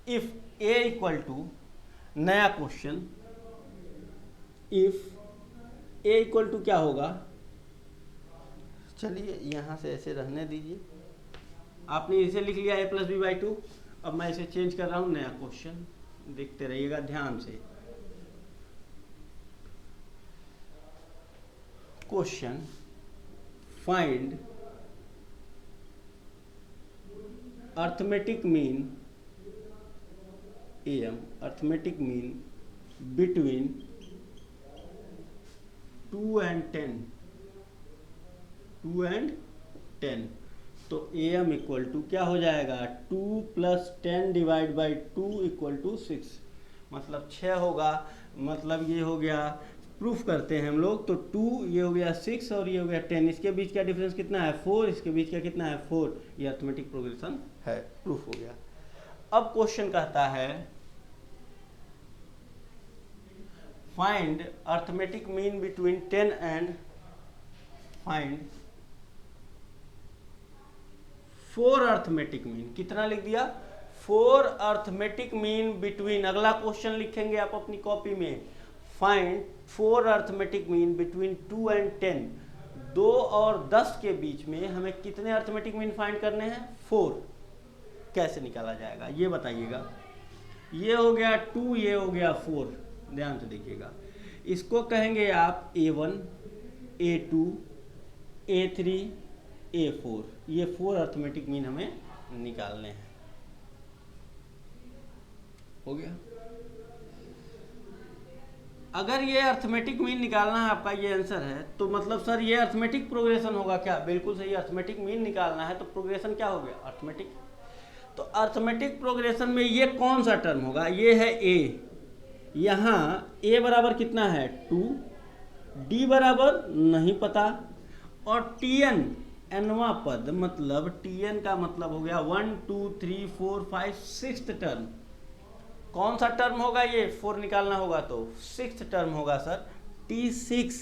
इफ ए इक्वल टू, नया question, if A equal to क्या होगा? चलिए यहां से ऐसे रहने दीजिए, आपने इसे लिख लिया a प्लस बी बाई 2। अब मैं इसे चेंज कर रहा हूं, नया क्वेश्चन, देखते रहिएगा ध्यान से। Question, find arithmetic mean M, arithmetic mean between 2 and 10, 2 and 10। तो एम इक्वल टू क्या हो जाएगा? 2 plus 10 divide by 2 equal to 6, मतलब 6 होगा। मतलब ये हो गया, प्रूफ करते हैं हम लोग, तो 2, ये हो गया 6 और ये हो गया 10। इसके बीच का डिफरेंस कितना है? 4। इसके बीच का कितना है? 4। ये अर्थमेटिक प्रोग्रेशन है, प्रूफ हो गया। अब क्वेश्चन कहता है find arithmetic mean between 10 and find 4 arithmetic mean, कितना लिख दिया 4 अर्थमेटिक मीन बिटवीन, अगला क्वेश्चन लिखेंगे आप अपनी कॉपी में, find 4 arithmetic mean between 2 and 10, 2 और 10 के बीच में हमें कितने अर्थमेटिक मीन फाइंड करने हैं 4। कैसे निकाला जाएगा ये बताइएगा। ये हो गया 2, ये हो गया 4, ध्यान से देखिएगा। इसको कहेंगे आप A1, A2, A3, A4, ये 4 अर्थमेटिक मीन हमें निकालने हैं। हो गया। अगर ये अर्थमेटिक मीन निकालना है आपका, ये आंसर है, तो मतलब सर ये अर्थमेटिक प्रोग्रेशन होगा क्या? बिल्कुल सही, अर्थमेटिक मीन निकालना है तो प्रोग्रेशन क्या हो गया अर्थमेटिक। तो अर्थमेटिक प्रोग्रेशन में ये कौन सा टर्म होगा? ये है ए, यहाँ ए बराबर कितना है 2, डी बराबर नहीं पता, और टी एन एनवा पद, मतलब टी एन का मतलब हो गया 1 2 3 4 5 6th टर्म। कौन सा टर्म होगा ये? 4 निकालना होगा तो 6th टर्म होगा सर। T6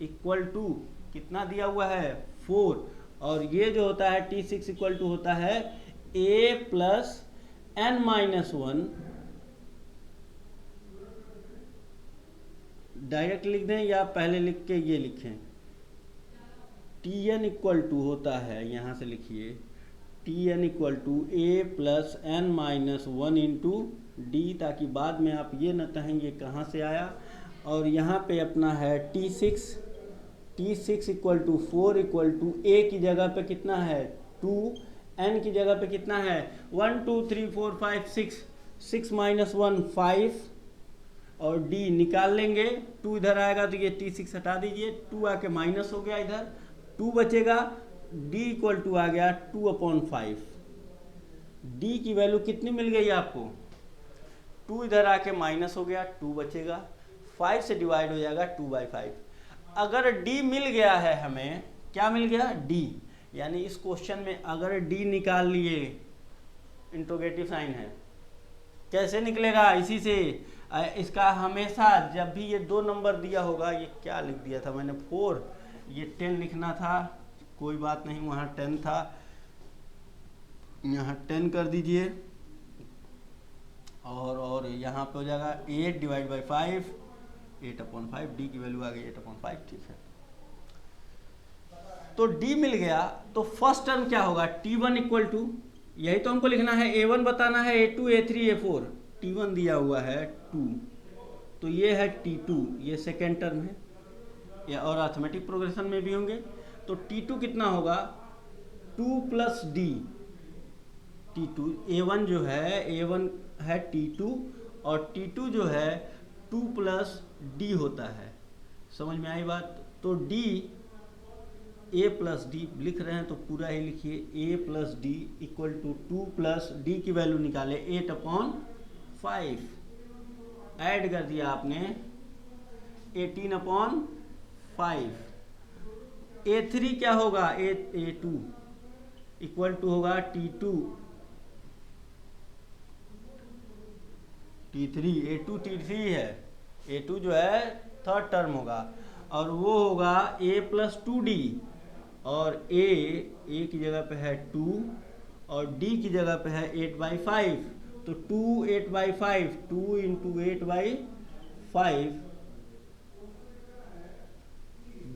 इक्वल टू कितना दिया हुआ है 4, और ये जो होता है T6 इक्वल टू होता है a plus n minus 1, direct लिख दें या पहले लिख के ये लिखें, Tn इक्वल टू होता है, यहाँ से लिखिए Tn equal to a plus n minus 1 into D, ताकि बाद में आप ये न कहेंगे कहाँ से आया। और यहाँ पे अपना है T6 equal to 4 equal to a की जगह पे कितना है 2, n की जगह पे कितना है 1 2 3 4 5 6, 6 माइनस 1 5, और d निकाल लेंगे, 2 इधर आएगा तो ये T6 हटा दीजिए, 2 आके माइनस हो गया, इधर 2 बचेगा, d इक्वल टू आ गया 2/5। d की वैल्यू कितनी मिल गई आपको? 2 इधर आके माइनस हो गया, 2 बचेगा, 5 से डिवाइड हो जाएगा 2/5। अगर d मिल गया है हमें, क्या मिल गया d, यानी इस क्वेश्चन में अगर d निकाल लिए, इंट्रोगेटिव साइन है, कैसे निकलेगा? इसी से इसका हमेशा जब भी ये 2 नंबर दिया होगा, ये क्या लिख दिया था मैंने 4, ये 10 लिखना था, कोई बात नहीं, वहाँ 10 था, यहाँ 10 कर दीजिए, और यहाँ पे हो जाएगा 8 डिवाइड बाई 5, 8/5, डी की वैल्यू आ गई 8/5, ठीक है। तो डी मिल गया, तो फर्स्ट टर्म क्या होगा T1 इक्वल टू, यही तो हमको लिखना है, A1 बताना है, A2 A3 A4, T1 दिया हुआ है 2, तो ये है T2, ये सेकेंड टर्म है, या और अर्थमेटिक प्रोग्रेशन में भी होंगे। तो T2 कितना होगा 2 प्लस डी, T2 A1 जो है, A1 है T2, और T2 जो है 2 प्लस डी होता है, समझ में आई बात? तो D a प्लस डी लिख रहे हैं तो पूरा ही लिखिए, a plus D equal to 2 plus D की वैल्यू निकाले 8/5, ऐड कर दिया आपने 18/5। A3 क्या होगा? A2 इक्वल टू होगा T2, T3, A2 T3 है, A2 जो है थर्ड टर्म होगा, और वो होगा a प्लस 2d, और a की जगह पे है 2 और d की जगह पे है 8/5, तो 2 8/5, 2 इंटू 8/5,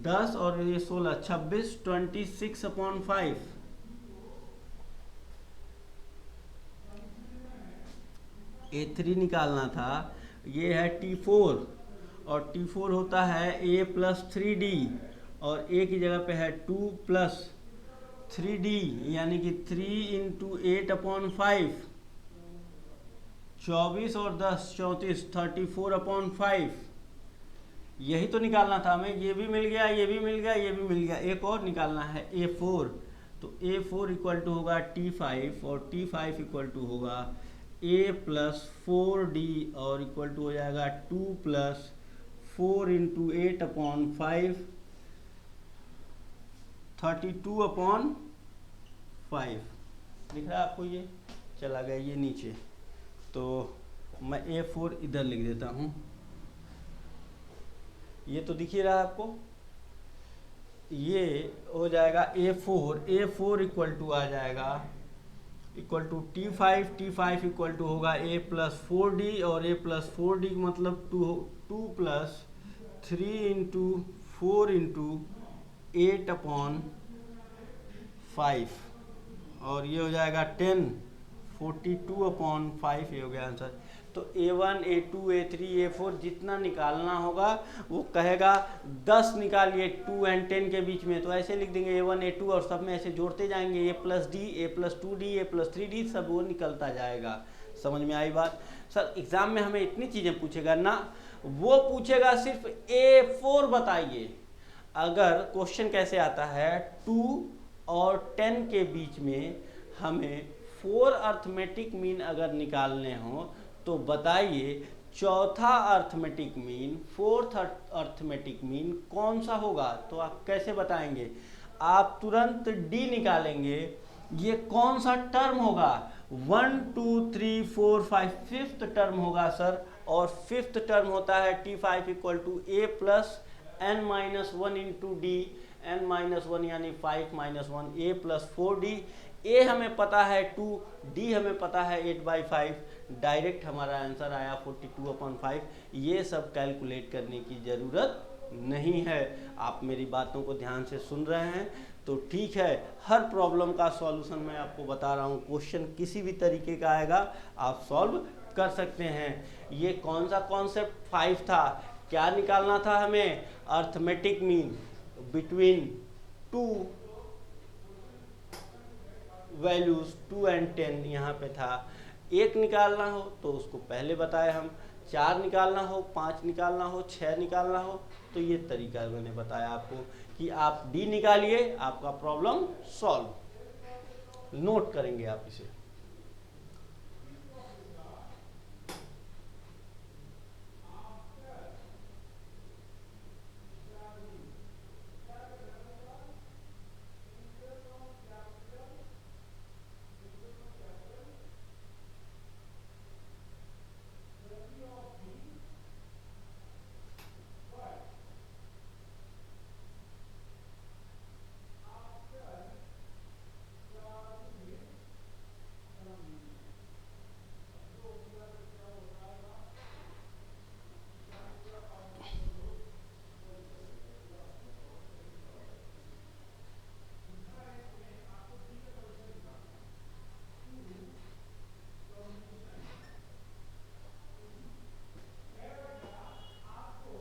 10 और ये 16 26, 26/5। A3 निकालना था, ये है T4, और T4 होता है a प्लस 3d, और a की जगह पे है 2 प्लस 3d, यानी कि 3 इंटू 8/5, 24 और 10 34, 34/5। यही तो निकालना था हमें, ये भी मिल गया, ये भी मिल गया, ये भी मिल गया, एक और निकालना है A4, तो A4 इक्वल टू होगा T5, और T5 इक्वल टू होगा a प्लस 4d, और इक्वल टू हो जाएगा 2 प्लस 4 इंटू 8/5, 32/5 दिख रहा है आपको? ये चला गया ये नीचे, तो मैं A4 इधर लिख देता हूँ, ये तो दिख ही रहा है आपको, ये हो जाएगा A4 इक्वल टू आ जाएगा equal to T5 equal to होगा A+4D, और A+4D मतलब 2+3 × 4 × 8/5, और ये हो जाएगा 10, 42/5, ये हो गया आंसर। तो A1 A2 A3 A4 जितना निकालना होगा वो कहेगा 10 निकालिए 2 और 10 के बीच में, तो ऐसे लिख देंगे A1 A2 और सब में ऐसे जोड़ते जाएंगे A+D A+2D A+3D, सब वो निकलता जाएगा। समझ में आई बात? सर एग्जाम में हमें इतनी चीज़ें पूछेगा ना, वो पूछेगा सिर्फ A4 बताइए। अगर क्वेश्चन कैसे आता है 2 और 10 के बीच में हमें 4 अर्थमेटिक मीन अगर निकालने हो तो बताइए चौथा arithmetic mean, fourth arithmetic mean कौन सा होगा? तो आप कैसे बताएंगे? आप तुरंत डी निकालेंगे। ये कौन सा टर्म होगा? 1 2 3 4 5 फिफ्थ टर्म होगा सर, और फिफ्थ टर्म होता है T5 equal to A+n-1 into D, n-1 यानी 5 - 1 A+4D। ए हमें पता है 2, डी हमें पता है 8/5, डायरेक्ट हमारा आंसर आया 42/5। ये सब कैलकुलेट करने की ज़रूरत नहीं है। आप मेरी बातों को ध्यान से सुन रहे हैं तो ठीक है। हर प्रॉब्लम का सॉल्यूशन मैं आपको बता रहा हूँ, क्वेश्चन किसी भी तरीके का आएगा आप सॉल्व कर सकते हैं। ये कौन सा कॉन्सेप्ट 5 था? क्या निकालना था हमें? Arithmetic mean between two values 2 और 10 यहाँ पे था। एक निकालना हो तो उसको पहले बताए हम, 4 निकालना हो, 5 निकालना हो, 6 निकालना हो तो ये तरीका मैंने बताया आपको कि आप डी निकालिए, आपका प्रॉब्लम सॉल्व। नोट करेंगे आप इसे।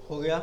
हो गया?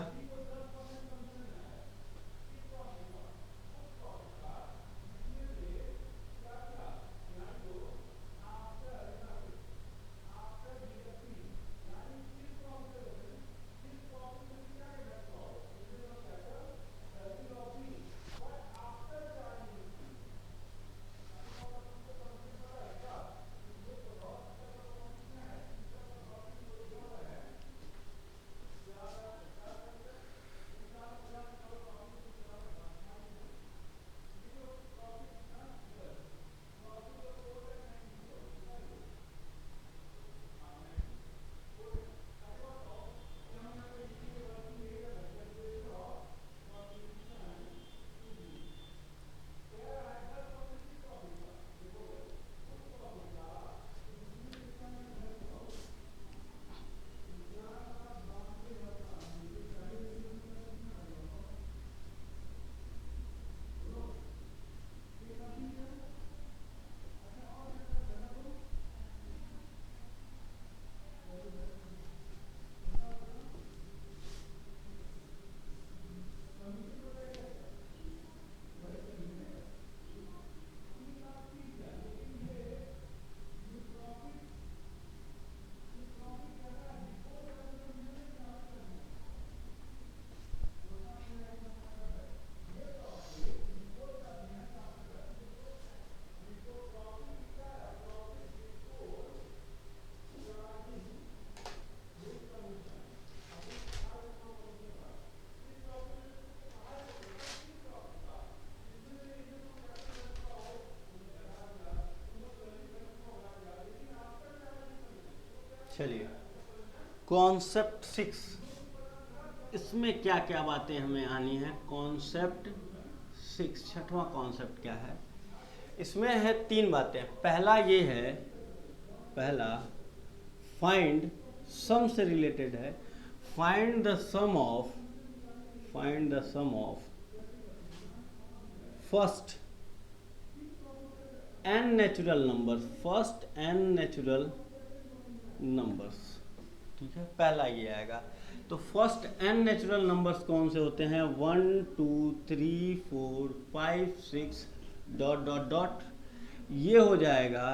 चलिए कॉन्सेप्ट 6, इसमें क्या क्या बातें हमें आनी है? कॉन्सेप्ट 6 छठवां कॉन्सेप्ट क्या है, इसमें है 3 बातें। पहला ये है, पहला फाइंड सम से रिलेटेड है, find the sum of first n natural numbers, ठीक है, पहला ये आएगा। तो फर्स्ट n नेचुरल नंबर्स कौन से होते हैं, 1 2 3 4 5 6 डॉट डॉट डॉट, ये हो जाएगा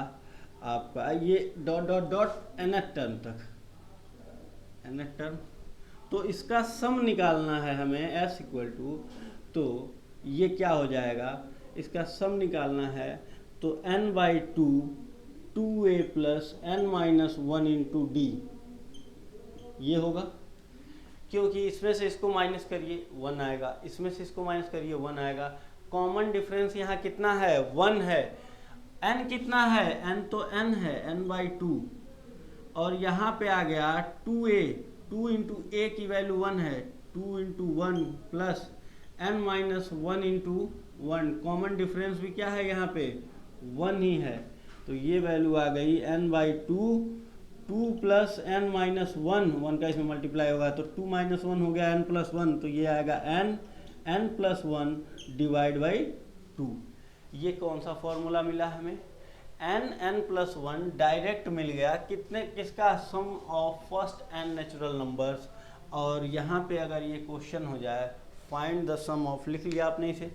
आपका, ये dot dot dot nth term तक, nth टर्म। तो इसका सम निकालना है हमें s इक्वल टू, तो ये क्या हो जाएगा, इसका सम निकालना है तो n/2 2a plus n-1 into D, ये होगा, क्योंकि इसमें से इसको माइनस करिए 1 आएगा, इसमें से इसको माइनस करिए 1 आएगा। कॉमन डिफरेंस यहाँ कितना है, 1 है। n कितना है, n तो n है, n/2, और यहाँ पे आ गया 2a, 2 इंटू ए की वैल्यू 1 है, 2 into 1 plus n-1 into 1, common difference भी क्या है यहाँ पे 1 ही है, तो ये वैल्यू आ गई n/2, 2 प्लस n-1, 1 का इसमें मल्टीप्लाई होगा तो 2 - 1 हो गया n+1, तो ये आएगा n+1 डिवाइड बाई 2। ये कौन सा फॉर्मूला मिला हमें, n+1 डायरेक्ट मिल गया, किसका, sum of first n natural numbers. और यहाँ पे अगर ये क्वेश्चन हो जाए फाइंड द सम ऑफ, लिख लिया आपने इसे,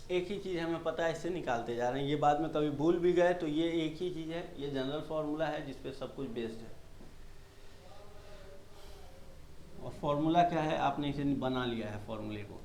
एक ही चीज़ हमें पता है, इससे निकालते जा रहे हैं, ये बाद में कभी भूल भी गए तो ये एक ही चीज़ है, ये जनरल फार्मूला है जिस पे सब कुछ बेस्ड है। और फार्मूला क्या है, आपने इसे बना लिया है फार्मूले को,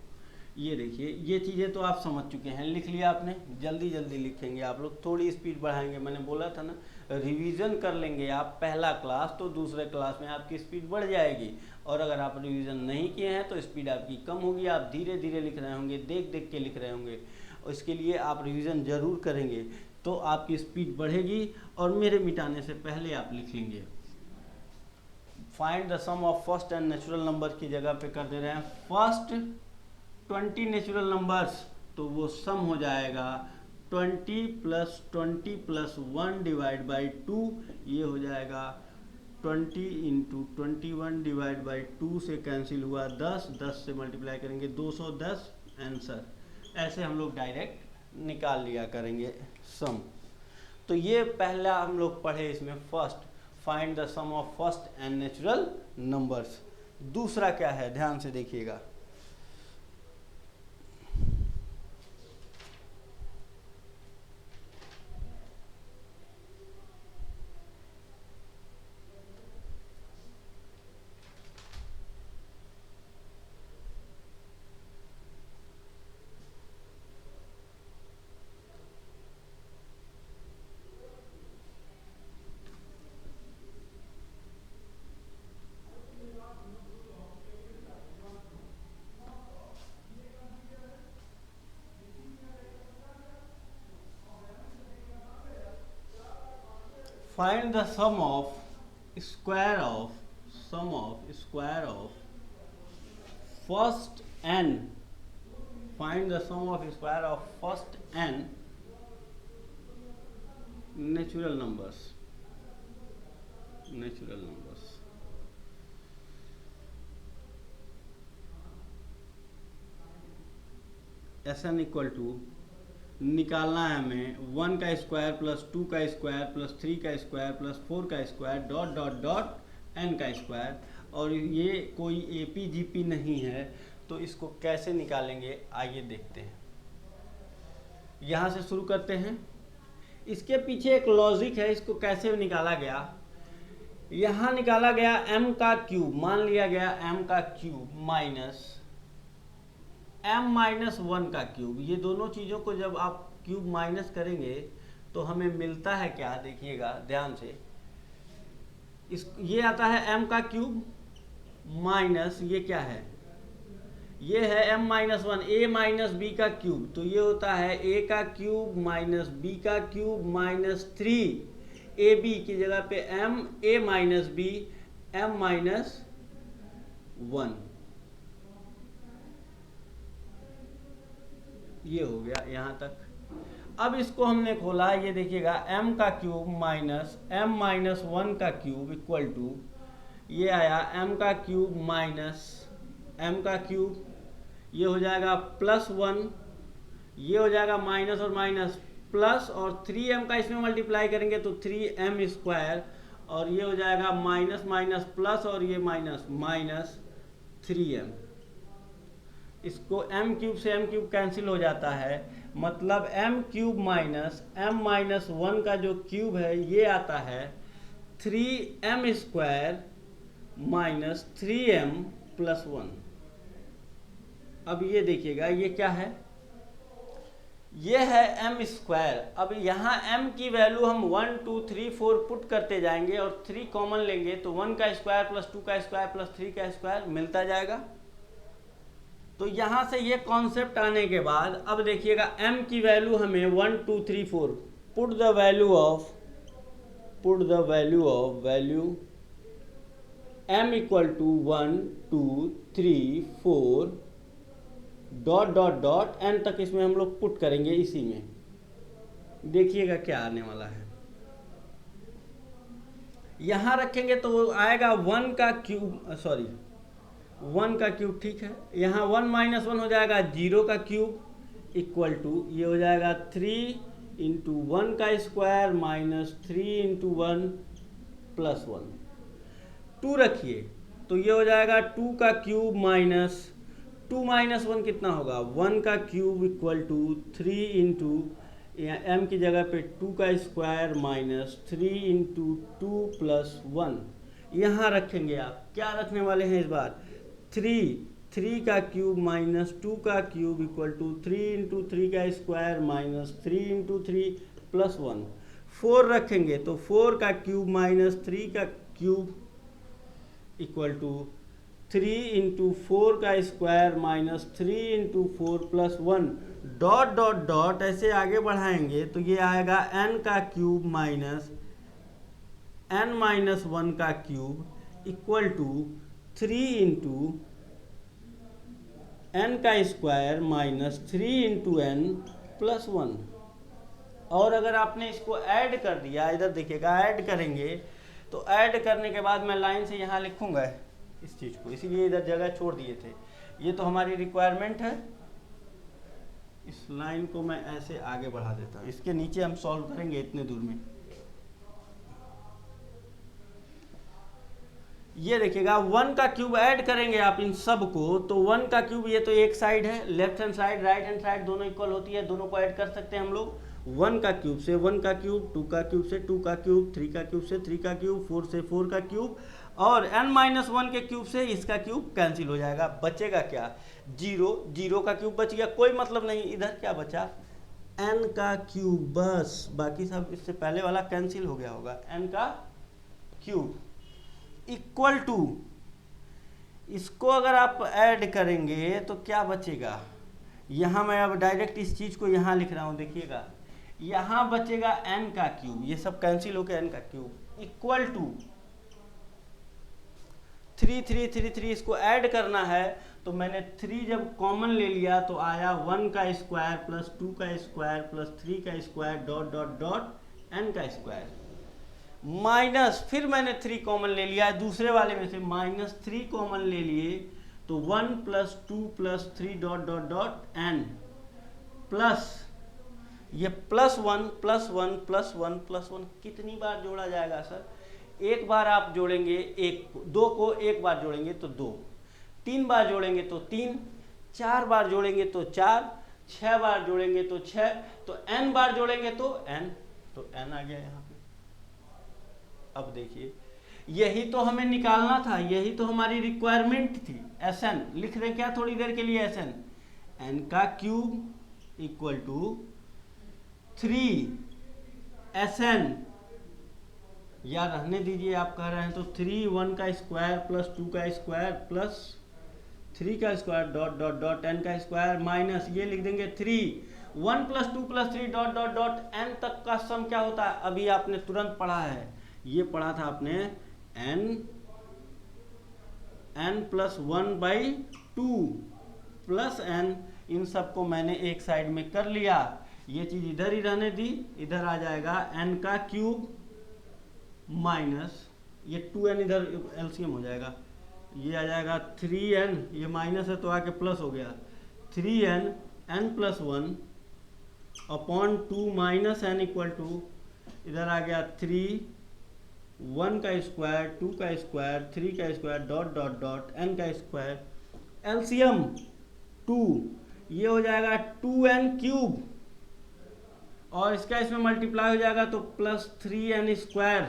ये देखिए, ये चीज़ें तो आप समझ चुके हैं, लिख लिया आपने, जल्दी जल्दी लिखेंगे आप लोग, थोड़ी स्पीड बढ़ाएंगे, मैंने बोला था ना, रिवीजन कर लेंगे आप पहला क्लास तो दूसरे क्लास में आपकी स्पीड बढ़ जाएगी, और अगर आप रिवीजन नहीं किए हैं तो स्पीड आपकी कम होगी, आप धीरे धीरे लिख रहे होंगे, देख देख के लिख रहे होंगे, और इसके लिए आप रिवीजन ज़रूर करेंगे तो आपकी स्पीड बढ़ेगी, और मेरे मिटाने से पहले आप लिख लेंगे। Find the sum of first and natural number की जगह पे कर दे रहे हैं फर्स्ट 20 नेचुरल नंबर्स, तो वो सम हो जाएगा 20 + 1 डिवाइड बाई 2, ये हो जाएगा 20 इंटू 21 डिवाइड बाई 2 से कैंसिल हुआ 10, 10 से मल्टीप्लाई करेंगे 210 आंसर। ऐसे हम लोग डायरेक्ट निकाल लिया करेंगे सम। तो ये पहला हम लोग पढ़े इसमें, first find the sum of first and natural numbers. दूसरा क्या है, ध्यान से देखिएगा, find the sum of square of first n, find the sum of square of first n natural numbers Sn equal to निकालना है हमें 1 का स्क्वायर प्लस 2 का स्क्वायर प्लस 3 का स्क्वायर प्लस 4 का square dot dot dot n का square, और ये कोई APGP नहीं है, तो इसको कैसे निकालेंगे आइए देखते हैं। यहाँ से शुरू करते हैं, इसके पीछे एक लॉजिक है, इसको कैसे निकाला गया। यहाँ निकाला गया m का क्यूब, मान लिया गया m का क्यूब माइनस m-1 का क्यूब, ये दोनों चीज़ों को जब आप क्यूब माइनस करेंगे तो हमें मिलता है क्या, देखिएगा ध्यान से, ये आता है m का क्यूब माइनस, ये क्या है, ये है m-1, a - b का क्यूब, तो ये होता है a का क्यूब माइनस b का क्यूब माइनस 3, ए बी की जगह पे M A minus B M minus 1, ये हो गया यहाँ तक। अब इसको हमने खोला, ये देखिएगा m का क्यूब माइनस m माइनस 1 का क्यूब इक्वल टू ये आया m का क्यूब माइनस m का क्यूब, ये हो जाएगा प्लस 1, ये हो जाएगा माइनस और माइनस प्लस, और 3m का इसमें मल्टीप्लाई करेंगे तो 3m स्क्वायर, और ये हो जाएगा माइनस माइनस प्लस और ये माइनस माइनस 3m। इसको m क्यूब से m क्यूब कैंसिल हो जाता है, मतलब m cube minus m minus 1 का जो क्यूब है ये आता है 3m square minus 3m plus 1। अब ये देखिएगा ये क्या है, ये है m स्क्वायर। अब यहाँ m की वैल्यू हम 1 2 3 4 पुट करते जाएंगे और 3 कॉमन लेंगे तो 1 का स्क्वायर प्लस 2 का स्क्वायर प्लस 3 का स्क्वायर मिलता जाएगा। तो यहाँ से ये कॉन्सेप्ट आने के बाद अब देखिएगा m की वैल्यू हमें 1 2 3 4 put the value of value m equal to 1 2 3 4 dot dot dot n तक इसमें हम लोग पुट करेंगे। इसी में देखिएगा क्या आने वाला है, यहां रखेंगे तो आएगा 1 का क्यूब, सॉरी 1 का क्यूब, ठीक है। यहाँ 1 माइनस 1 हो जाएगा 0 का क्यूब इक्वल टू ये हो जाएगा 3 इंटू 1 का स्क्वायर माइनस 3 इंटू 1 प्लस 1। 2 रखिए तो ये हो जाएगा 2 का क्यूब माइनस 2 माइनस 1 कितना होगा 1 का cube equal to 3 into M की जगह पे 2 का स्क्वायर माइनस 3 इंटू 2 प्लस 1। यहाँ रखेंगे आप क्या रखने वाले हैं इस बार 3 का क्यूब माइनस 2 का क्यूब इक्वल टू 3 इंटू 3 का स्क्वायर माइनस 3 इंटू 3 प्लस 1। 4 रखेंगे तो 4 का क्यूब माइनस 3 का क्यूब इक्वल टू 3 इंटू 4 का square minus 3 into 4 plus 1 dot dot dot ऐसे आगे बढ़ाएंगे तो ये आएगा n का क्यूब माइनस n माइनस 1 का cube equal to 3 into n का square minus 3 into n plus 1। और अगर आपने इसको ऐड कर दिया, इधर देखिएगा ऐड करेंगे तो ऐड करने के बाद मैं लाइन से यहाँ लिखूंगा इस चीज़ को, इसीलिए इधर जगह छोड़ दिए थे। ये तो हमारी रिक्वायरमेंट है, इस लाइन को मैं ऐसे आगे बढ़ा देता हूँ, इसके नीचे हम सॉल्व करेंगे इतने दूर में। ये देखिएगा 1 का क्यूब ऐड करेंगे आप इन सब को तो 1 का क्यूब, ये तो एक साइड है, left hand side right hand side दोनों इक्वल होती है, दोनों को ऐड कर सकते हैं हम लोग। 1 का क्यूब से 1 का क्यूब, 2 का क्यूब से 2 का क्यूब, 3 का क्यूब से 3 का क्यूब, 4 से 4 का क्यूब, और n माइनस 1 के क्यूब से इसका क्यूब कैंसिल हो जाएगा। बचेगा क्या 0 का क्यूब बच गया, कोई मतलब नहीं। इधर क्या बचा n का क्यूब, बस बाकी सब इससे पहले वाला कैंसिल हो गया होगा। n का क्यूब इक्वल टू, इसको अगर आप ऐड करेंगे तो क्या बचेगा, यहाँ मैं अब डायरेक्ट इस चीज़ को यहाँ लिख रहा हूँ, देखिएगा यहाँ बचेगा n का क्यूब, ये सब कैंसिल हो गया, n का क्यूब इक्वल टू 3 इसको ऐड करना है तो मैंने 3 जब कॉमन ले लिया तो आया 1 का स्क्वायर प्लस 2 का स्क्वायर प्लस 3 का square dot dot dot n का स्क्वायर, माइनस फिर मैंने 3 कॉमन ले लिया दूसरे वाले में से, माइनस 3 कॉमन ले लिए तो 1 plus 2 plus 3 dot dot dot n plus ये प्लस 1 प्लस 1 प्लस 1 प्लस 1। कितनी बार जोड़ा जाएगा सर, एक बार आप जोड़ेंगे, एक 2 को एक बार जोड़ेंगे तो 2, 3 बार जोड़ेंगे तो 3, 4 बार जोड़ेंगे तो 4, 6 बार जोड़ेंगे तो 6, तो n बार जोड़ेंगे तो n, तो n आ गया यहाँ पे। अब देखिए यही तो हमें निकालना था, यही तो हमारी रिक्वायरमेंट थी। Sn लिख रहे क्या थोड़ी देर के लिए, Sn n का क्यूब इक्वल टू 3 Sn, या रहने दीजिए आप कह रहे हैं तो 3 1 का स्क्वायर प्लस 2 का स्क्वायर प्लस 3 का square dot dot dot n का स्क्वायर माइनस ये लिख देंगे 3 1+2+3 डॉट डॉट डॉट एन तक का सम क्या होता है, अभी आपने तुरंत पढ़ा है, ये पढ़ा था आपने, n+1/2 प्लस n, इन सबको मैंने एक साइड में कर लिया, ये चीज इधर ही रहने दी, इधर आ जाएगा n का क्यूब माइनस ये 2n, इधर एलसीएम हो जाएगा, ये आ जाएगा 3n, ये माइनस है तो आके प्लस हो गया, 3n n+1 upon 2 minus n equal to, इधर आ गया 3, 1 का स्क्वायर, 2 का स्क्वायर, 3 का square, dot dot dot n का स्क्वायर, एलसीएम 2, ये हो जाएगा 2n क्यूब, और इसका इसमें मल्टीप्लाई हो जाएगा तो plus 3n square,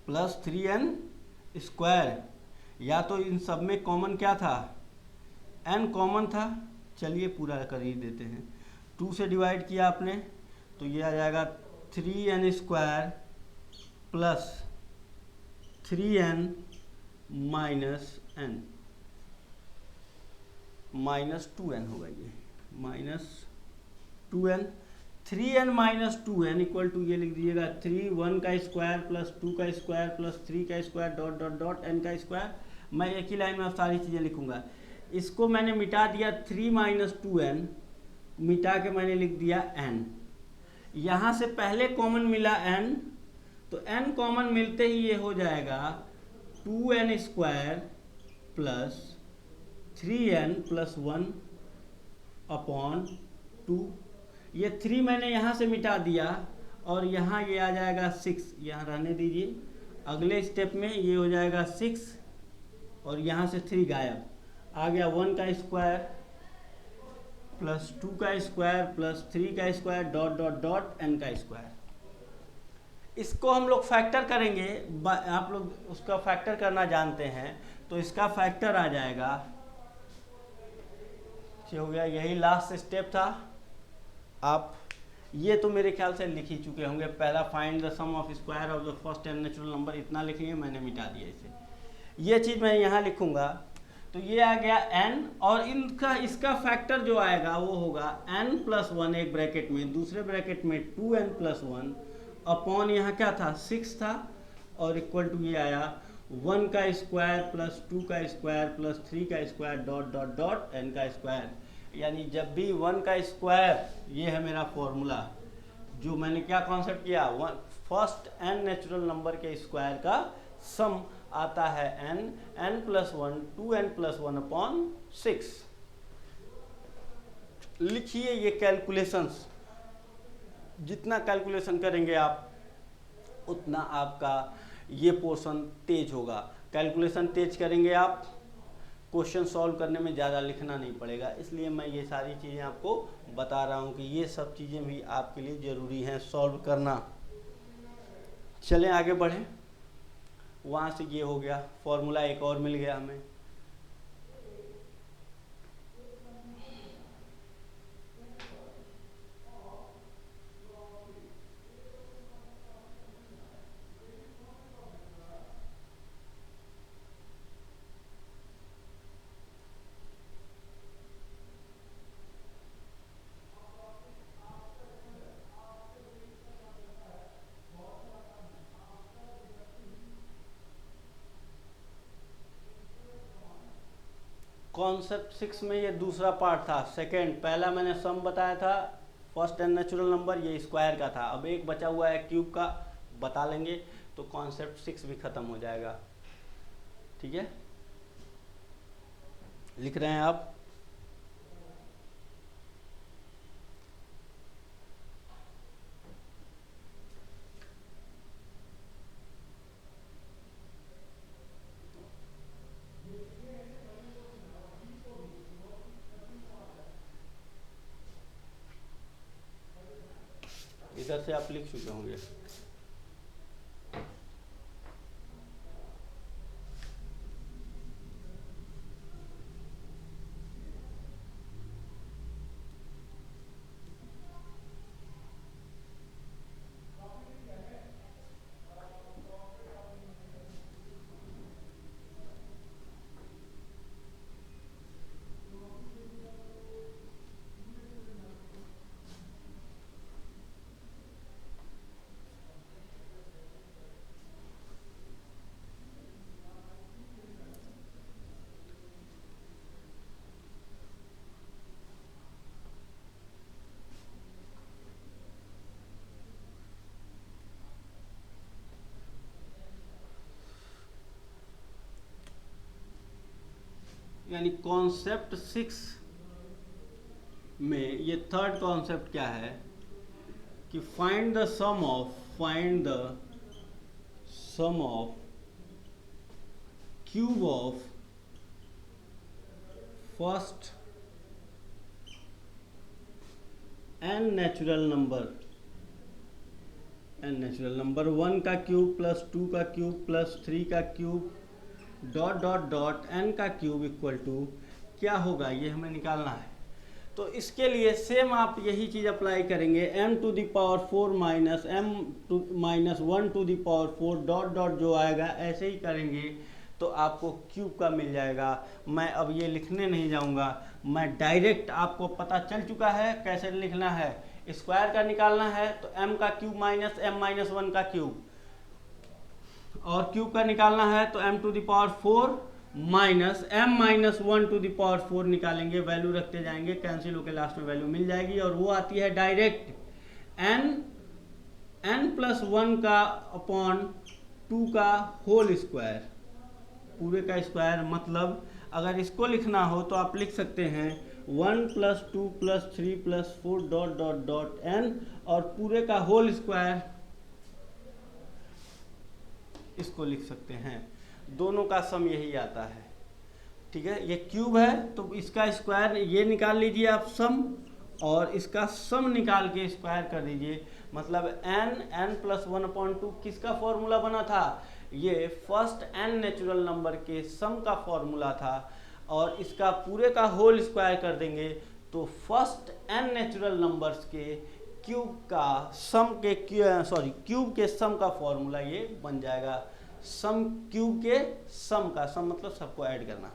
plus 3n square, या तो इन सब में कॉमन क्या था, n कॉमन था, चलिए पूरा कर ही देते हैं, 2 से डिवाइड किया आपने तो ये आ जाएगा 3n square plus 3n minus n, minus 2n होगा, ये minus 2n, 3n minus 2n equal to, ये लिख दीजिएगा 3, 1 का स्क्वायर प्लस 2 का स्क्वायर प्लस 3 का square dot dot dot n का स्क्वायर। मैं एक ही लाइन में अब सारी चीज़ें लिखूंगा। इसको मैंने मिटा दिया, 3 माइनस 2n मिटा के मैंने लिख दिया n। यहाँ से पहले कॉमन मिला n, तो n कॉमन मिलते ही ये हो जाएगा 2n square plus 3n plus 1 upon 2। ये 3 मैंने यहाँ से मिटा दिया और यहाँ ये आ जाएगा 6, यहाँ रहने दीजिए। अगले स्टेप में ये हो जाएगा 6 और यहाँ से 3 गायब, आ गया 1 का स्क्वायर प्लस 2 का स्क्वायर प्लस 3 का square dot dot dot n का स्क्वायर। इसको हम लोग फैक्टर करेंगे, आप लोग उसका फैक्टर करना जानते हैं, तो इसका फैक्टर आ जाएगा, ये हो गया, यही लास्ट स्टेप था। आप ये तो मेरे ख्याल से लिख ही चुके होंगे, पहला find the sum of square of the first n natural number, इतना लिख लिए, मैंने मिटा दिया इसे। ये चीज़ मैं यहाँ लिखूंगा तो ये आ गया n, और इनका इसका फैक्टर जो आएगा वो होगा n प्लस 1 एक ब्रैकेट में, दूसरे ब्रैकेट में 2n प्लस 1 अपॉन यहाँ क्या था 6 था, और इक्वल टू ये आया 1 का स्क्वायर प्लस 2 का स्क्वायर प्लस 3 का square dot dot dot n का स्क्वायर। यानी जब भी 1 का स्क्वायर, ये है मेरा फॉर्मूला, जो मैंने क्या कॉन्सेप्ट किया, फर्स्ट n नेचुरल नंबर के स्क्वायर का सम आता है n plus 1 2n plus 1 upon 6। लिखिए ये कैलकुलेशंस, जितना कैलकुलेशन करेंगे आप उतना आपका ये पोर्शन तेज होगा। कैलकुलेशन तेज करेंगे आप, क्वेश्चन सॉल्व करने में ज़्यादा लिखना नहीं पड़ेगा। इसलिए मैं ये सारी चीज़ें आपको बता रहा हूँ कि ये सब चीज़ें भी आपके लिए ज़रूरी हैं सॉल्व करना। चलें आगे बढ़ें। वहाँ से ये हो गया, फॉर्मूला एक और मिल गया हमें। कॉन्सेप्ट 6 में ये दूसरा पार्ट था, सेकेंड। पहला मैंने सम बताया था फर्स्ट एंड नेचुरल नंबर, ये स्क्वायर का था। अब एक बचा हुआ है क्यूब का, बता लेंगे तो कॉन्सेप्ट 6 भी खत्म हो जाएगा। ठीक है, लिख रहे हैं आप? इधर से आप लिख चुके होंगे। यानी कॉन्सेप्ट 6 में ये थर्ड कॉन्सेप्ट क्या है कि find the sum of cube of first n natural number 1 का क्यूब प्लस 2 का क्यूब प्लस 3 का cube dot dot dot n का क्यूब इक्वल टू क्या होगा, ये हमें निकालना है। तो इसके लिए सेम आप यही चीज़ अप्लाई करेंगे, m to the power 4 minus m minus 1 to the power 4 dot dot जो आएगा ऐसे ही करेंगे तो आपको क्यूब का मिल जाएगा। मैं अब ये लिखने नहीं जाऊंगा, मैं डायरेक्ट, आपको पता चल चुका है कैसे लिखना है। स्क्वायर का निकालना है तो m का क्यूब माइनस m माइनस 1 का क्यूब, और क्यूब का निकालना है तो m to the power 4 minus m minus 1 to the power 4 निकालेंगे, वैल्यू रखते जाएंगे, कैंसिल होकर लास्ट में वैल्यू मिल जाएगी और वो आती है डायरेक्ट n प्लस 1 का अपॉन 2 का होल स्क्वायर, पूरे का स्क्वायर। मतलब अगर इसको लिखना हो तो आप लिख सकते हैं 1 plus 2 plus 3 plus 4 dot dot dot n और पूरे का होल स्क्वायर, इसको लिख सकते हैं। दोनों का सम यही आता है, ठीक है। ये क्यूब है तो इसका स्क्वायर ये निकाल लीजिए आप सम, और इसका सम निकाल के स्क्वायर कर दीजिए। मतलब n प्लस 1/2 किसका फॉर्मूला बना था, ये फर्स्ट n नेचुरल नंबर के सम का फॉर्मूला था, और इसका पूरे का होल स्क्वायर कर देंगे तो फर्स्ट n नेचुरल नंबर्स के क्यूब का सम के क्यूब के सम का फॉर्मूला ये बन जाएगा। सम क्यूब के सम का, सम मतलब सबको ऐड करना।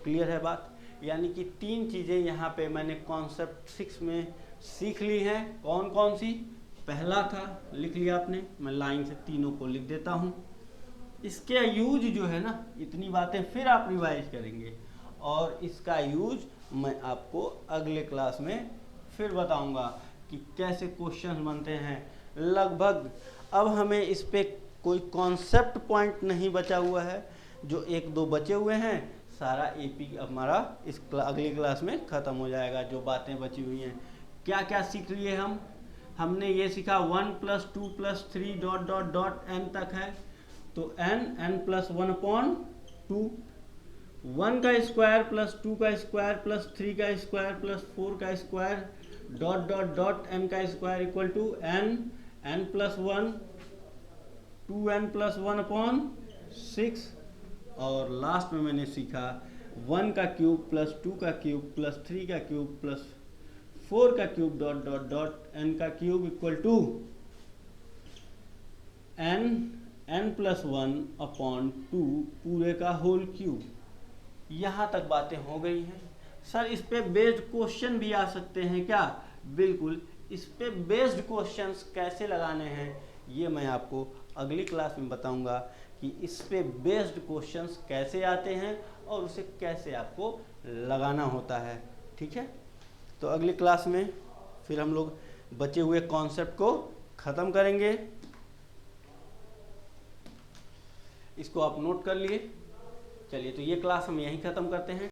क्लियर है बात। यानी कि 3 चीज़ें यहाँ पे मैंने कॉन्सेप्ट 6 में सीख ली हैं। कौन कौन सी, पहला था लिख लिया आपने, मैं लाइन से तीनों को लिख देता हूँ। इसके यूज जो है ना, इतनी बातें फिर आप रिवाइज करेंगे और इसका यूज मैं आपको अगले क्लास में फिर बताऊंगा कि कैसे क्वेश्चंस बनते हैं। लगभग अब हमें इस पे कोई कॉन्सेप्ट पॉइंट नहीं बचा हुआ है, जो 1-2 बचे हुए हैं सारा एपी हमारा इस अगली क्लास में ख़त्म हो जाएगा। जो बातें बची हुई हैं, क्या क्या सीख लिए हमने ये सीखा 1 plus 2 plus 3 dot dot dot n तक है, तो n प्लस 1/2, 1 का स्क्वायर प्लस 2 का स्क्वायर प्लस 3 का स्क्वायर प्लस 4 का square dot dot dot n का square equal to n plus 1 2n plus 1/6, और लास्ट में मैंने सीखा 1 का क्यूब प्लस 2 का क्यूब प्लस 3 का क्यूब प्लस 4 का cube dot dot dot n का cube equal to n plus 1/2 पूरे का होल क्यूब। यहाँ तक बातें हो गई हैं। सर इस पे बेस्ड क्वेश्चन भी आ सकते हैं क्या, बिल्कुल। इस पे बेस्ड क्वेश्चंस कैसे लगाने हैं ये मैं आपको अगली क्लास में बताऊंगा कि इस पे बेस्ड क्वेश्चंस कैसे आते हैं और उसे कैसे आपको लगाना होता है, ठीक है। तो अगली क्लास में फिर हम लोग बचे हुए कॉन्सेप्ट को ख़त्म करेंगे। इसको आप नोट कर लिए। चलिए तो ये क्लास हम यहीं ख़त्म करते हैं।